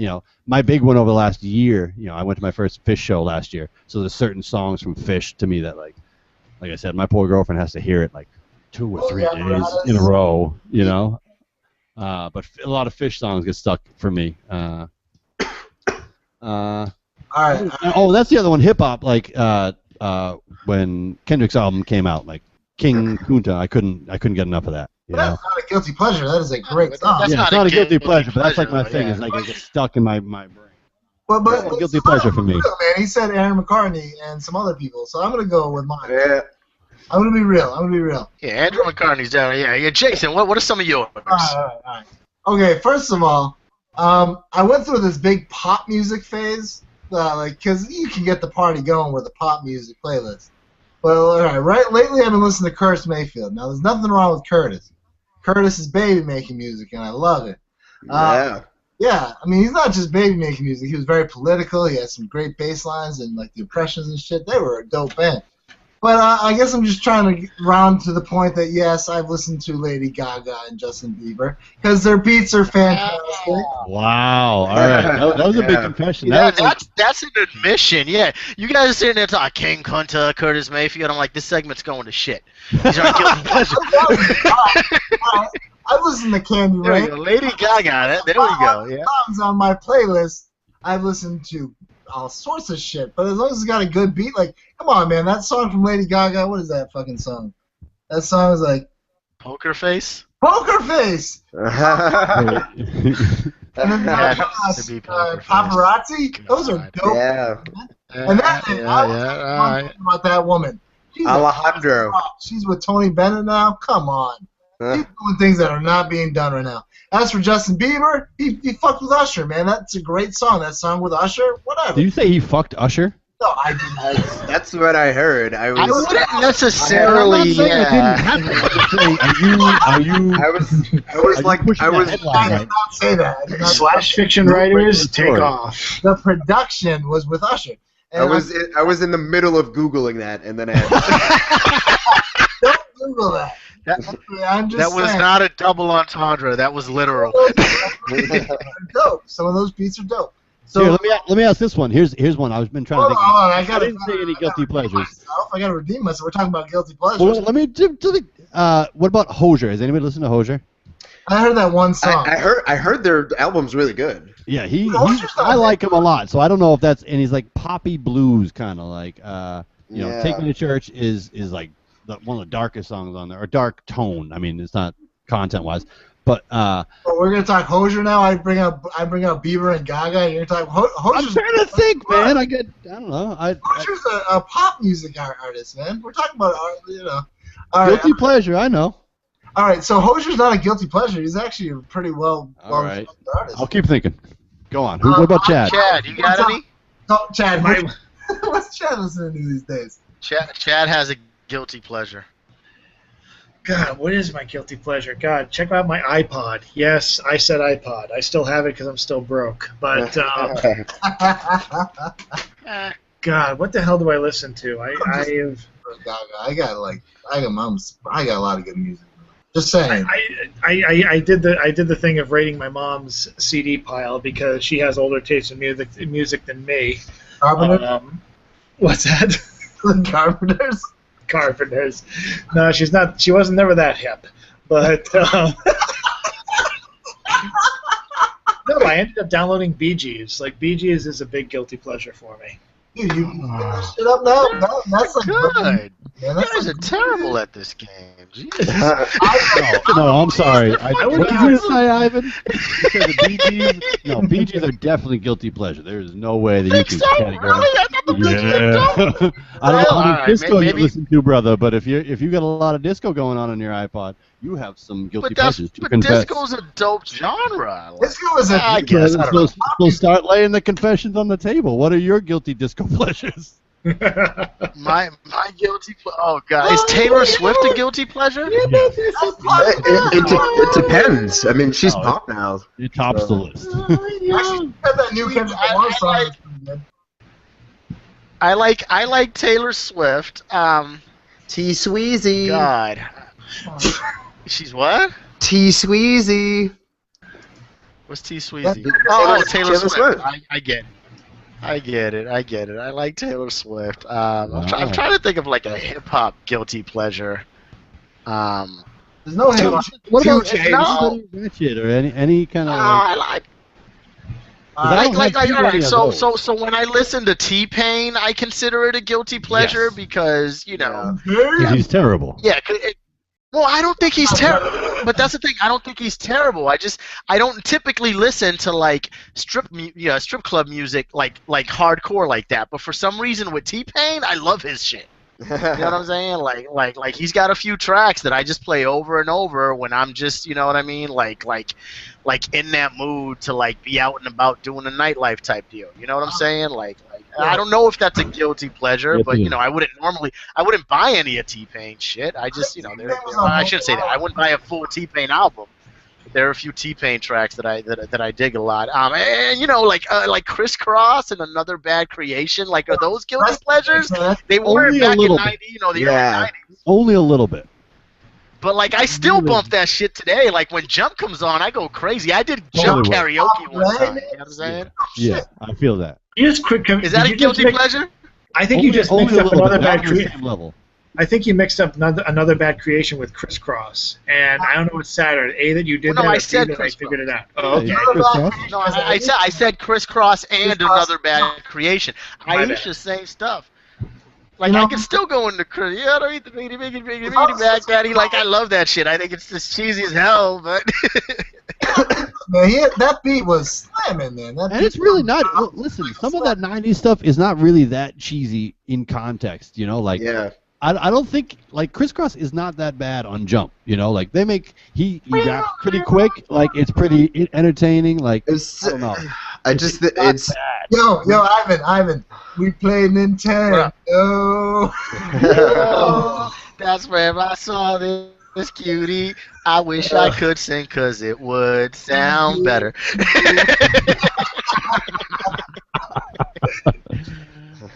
my big one over the last year. I went to my first Fish show last year, so there's certain songs from Fish to me that like I said, my poor girlfriend has to hear it like 2 or 3 days in a row. But a lot of Fish songs get stuck for me. All right. Oh, that's the other one. Hip hop, like when Kendrick's album came out, like King Kunta, I couldn't get enough of that. That's not a guilty pleasure. That is a great song. Yeah, it's not a guilty pleasure, but that's like my thing. Is like it gets stuck in my brain. But it's a guilty pleasure for me. Real, man. He said Aaron McCartney and some other people, so I'm gonna go with mine. Yeah. I'm gonna be real. Yeah, Andrew McCartney's down. Yeah. Jason, what are some of yours? All right. Okay, first of all, I went through this big pop music phase, because you can get the party going with a pop music playlist. Well, all right. Lately, I've been listening to Curtis Mayfield. Now, there's nothing wrong with Curtis. Curtis is baby making music, and I love it. Yeah, I mean, he's not just baby making music. He was very political. He had some great bass lines and like the impressions and shit. They were a dope band. But I guess I'm just trying to round to the point that, yes, I've listened to Lady Gaga and Justin Bieber because their beats are fantastic. Wow. All right. That was a big confession. Yeah, that's an admission. Yeah. You guys are sitting there talking King Kunta, Curtis Mayfield. I'm like, this segment's going to shit. These are guilty pleasures. I've listened to Candy Rain. Lady Gaga. There we go. Yeah. Songs on my playlist, I've listened to all sorts of shit, but as long as it's got a good beat, like, come on, man, that song from Lady Gaga, what is that fucking song? That song is like... Poker Face? Poker Face! And then Paparazzi? Those are dope. Yeah. And that, I was about that woman. Alejandro. She's with Tony Bennett now? Come on. He's doing things that are not being done right now. As for Justin Bieber, he fucked with Usher, man. That's a great song. That song with Usher, whatever. Did you say he fucked Usher? No, I didn't. That's what I heard. I wouldn't necessarily. I'm not saying it didn't happen. I did not say that. Slash fiction writers, take off. The production was with Usher. And I was in the middle of Googling that, and then I had Don't Google that. That was not a double entendre. That was literal. Dope. Some of those beats are dope. So here, let me ask this one. Here's one. I've been trying to think. Hold on, I didn't say any guilty pleasures. I got to redeem myself. We're talking about guilty pleasures. Well, let me do what about Hozier? Has anybody listened to Hozier? I heard that one song. I heard their album's really good. Yeah, I like him a lot. So I don't know if that's, and he's like poppy blues kind of like Take Me to Church is like one of the darkest songs on there, or dark tone. I mean, it's not content-wise, but we're gonna talk Hozier now. I bring up Bieber and Gaga. You're gonna talk Hozier. I'm trying to think, man. I don't know. Hozier's a pop music artist, man. We're talking about guilty pleasure. I know. All right, so Hozier's not a guilty pleasure. He's actually a pretty well right. artist. I'll keep thinking. Go on. What about Chad? Chad, you got any? Chad, what's Chad listening to these days? Chad has a guilty pleasure. God, what is my guilty pleasure? God, check out my iPod. Yes, I said iPod. I still have it because I'm still broke. But God, what the hell do I listen to? I got a lot of good music. Just saying. I did the thing of rating my mom's CD pile because she has older taste in music than me. Carpenters? What's that? The Carpenters? Carpenters. No, she's not. She wasn't never that hip. But no, I ended up downloading Bee Gees. Like Bee Gees is a big guilty pleasure for me. Dude, you put that shit up now? That's like good. You guys are terrible at this game. Jesus. No, I'm sorry. What did you say, Ivan? You said the Bee Gees? No, Bee Gees are definitely guilty pleasure. There is no way that you can categorize. Really? I thought the Bee Gees were dope. I don't know how much disco you listen to, brother, but if you got a lot of disco going on your iPod, you have some guilty pleasures to confess. But disco's a dope genre. Disco is a... I guess. So start laying the confessions on the table. What are your guilty disco pleasures? My guilty oh god, is Taylor Swift a guilty pleasure? It depends. I mean, she's pop now. It tops the list. Actually, that new Kendrick Lamar song is pretty good. I like Taylor Swift. T Sweezy. God, she's what? T Sweezy. What's T Sweezy? That- Oh, Taylor Taylor Swift. Swift. I get it. I get it. I like Taylor Swift. I'm Wow. trying to think of like a hip hop guilty pleasure. There's no hip hop. What about Chainz. anybody Ratchet or any kind of? I like. I don't have too All many right. of So when I listen to T-Pain, I consider it a guilty pleasure Yes. because you know. Because he's terrible. Yeah. Well, I don't think he's terrible, but that's the thing. I don't think he's terrible. I don't typically listen to like strip club music like hardcore like that. But for some reason with T-Pain, I love his shit. You know what I'm saying? Like he's got a few tracks that I just play over and over when I'm just, you know what I mean? Like in that mood to like be out and about doing a nightlife type deal. You know what I'm saying? Like I don't know if that's a guilty pleasure, Yeah, but you too. know, I wouldn't buy any of T-Pain shit. I just, you know, I shouldn't say that. I wouldn't buy a full T-Pain album. There are a few T-Pain tracks that I dig a lot. And you know, like Crisscross and Another Bad Creation. Like, are those guilty pleasures? They weren't Only a back in little bit. '90, you know, the Yeah. early '90s. Only a little bit. But like, I still bump that shit today. Like when Jump comes on, I go crazy. I did Jump Totally. karaoke one time. You know what I'm saying? Yeah, I feel that. Just quick. Is that a guilty pleasure? I think you just mixed only a up little Another bit, Bad not on the Creation. same level. I think you mixed up another Bad Creation with Crisscross, and I don't know what's sadder. A, that you did Well, no, that, I or B, said that I Crisscross. figured it out. Oh, okay. Yeah, Crisscross. No, I said Crisscross and Another Bad Creation. My bad. Aisha, same stuff. Like You know- I can still go into Chris. Yeah, don't eat the biggie back daddy. Like I love that shit. I think it's just cheesy as hell, but Man, that beat was slamming, man. That And beat it's really was- not. Listen, some of that '90s stuff is not really that cheesy in context. You know, like Yeah. I don't think like Crisscross is not that bad on Jump. You know, like they make he raps pretty quick. Like it's pretty entertaining. Like It's, I don't know. I just not it's bad. Yo, Ivan, we play Nintendo. that's where I saw this cutie. I wish I could sing 'cause it would sound better.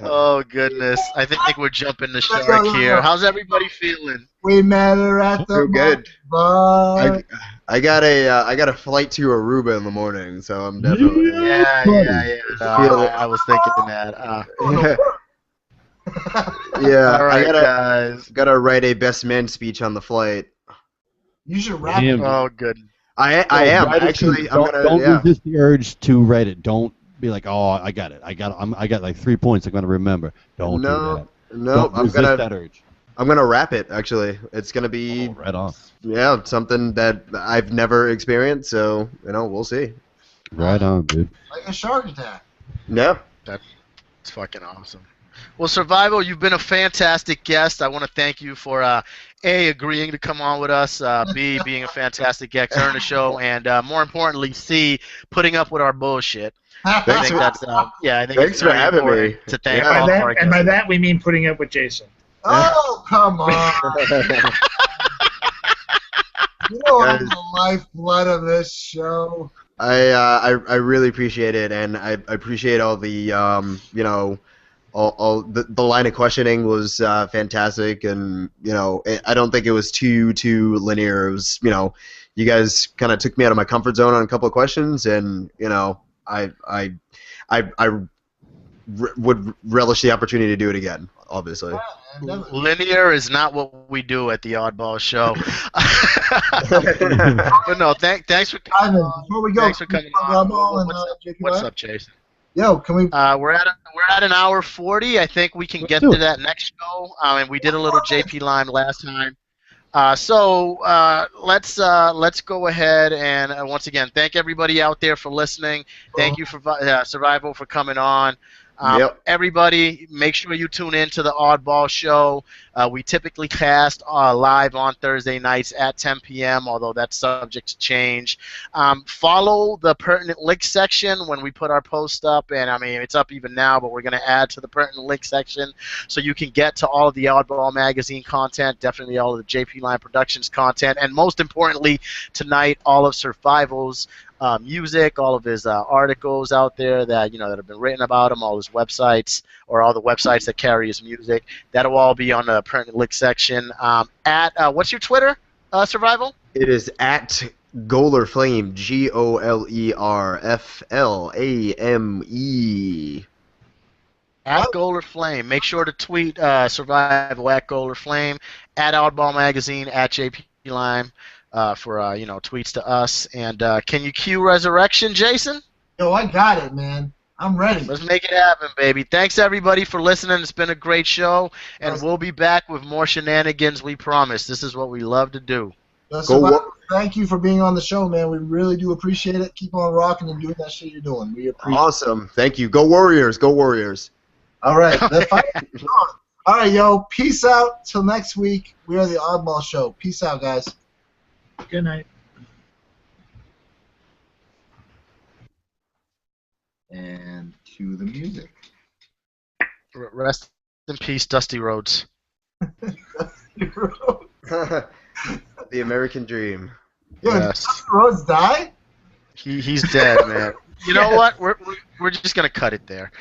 Oh goodness! I think we're jumping the shark here. How's everybody feeling? We met her at the so good. bar. I got a flight to Aruba in the morning, so I'm definitely Yeah. Feel it. I was thinking that. yeah. All right, I guys. gotta write a best man speech on the flight. You should rap. Damn. Oh, good. I am Write it actually. too. I'm Don't, gonna don't yeah. resist the urge to write it. Don't be like, oh, I got it. I got like 3 points. I'm gonna remember. Don't do that. No, Don't resist that urge. I'm gonna wrap it. Actually, it's gonna be Oh, right on. yeah something that I've never experienced. So we'll see. Right on, dude. Like a shark attack. Yeah. It's fucking awesome. Well, Sur5ill, you've been a fantastic guest. I want to thank you for A, agreeing to come on with us, B, being a fantastic guest on the show, and more importantly, C, putting up with our bullshit. I Thanks think for- that's I think Thanks it's for very having important me. to thank Yeah. all of our And by guests. that we mean putting up with Jason. Oh, come on. You know I'm the lifeblood of this show. I really appreciate it, and I appreciate all the all the line of questioning was fantastic, and I don't think it was too linear. It was you guys kind of took me out of my comfort zone on a couple of questions, and I would relish the opportunity to do it again, obviously. Linear is not what we do at the Oddball Show. But no, thanks for Ivan, before we go, thanks for coming on. What's up, Jason? Yo, can we? We're at an hour 40. I think we can get do to it. that next show. And we did a little JP Lime last time. So let's go ahead and once again thank everybody out there for listening. Thank you for Sur5ill for coming on. Yep. Everybody, make sure you tune in to the Oddball Show. We typically cast live on Thursday nights at 10 p.m., although that's subject to change. Follow the Pertinent Links section when we put our post up, and I mean, it's up even now, but we're going to add to the Pertinent Links section so you can get to all of the Oddball Magazine content, definitely all of the JP Line Productions content, and most importantly, tonight, all of Sur5ill's music, all of his articles out there that that have been written about him, all his websites or all the websites that carry his music. That'll all be on the Pertinent Links section. What's your Twitter, Sur5ill? It is at Goler Flame, GOLERFLAME. At Goler Flame. Make sure to tweet Sur5ill at Goler Flame, at Oddball Magazine, at JP Lime. For tweets to us. And can you cue Resurrection, Jason? Yo, I got it, man. I'm ready. Let's make it happen, baby. Thanks, everybody, for listening. It's been a great show, and we'll be back with more shenanigans, we promise. This is what we love to do. Thank you for being on the show, man. We really do appreciate it. Keep on rocking and doing that shit you're doing. We appreciate it. Awesome. Thank you. Go Warriors. Go Warriors. All right. All right, yo. Peace out. Till next week. We are the Oddball Show. Peace out, guys. Good night. And cue the music. Rest in peace, Dusty Rhodes. The American Dream. Yeah, Yes. did Dusty Rhodes die? He's dead, man. You know what? We're just gonna cut it there.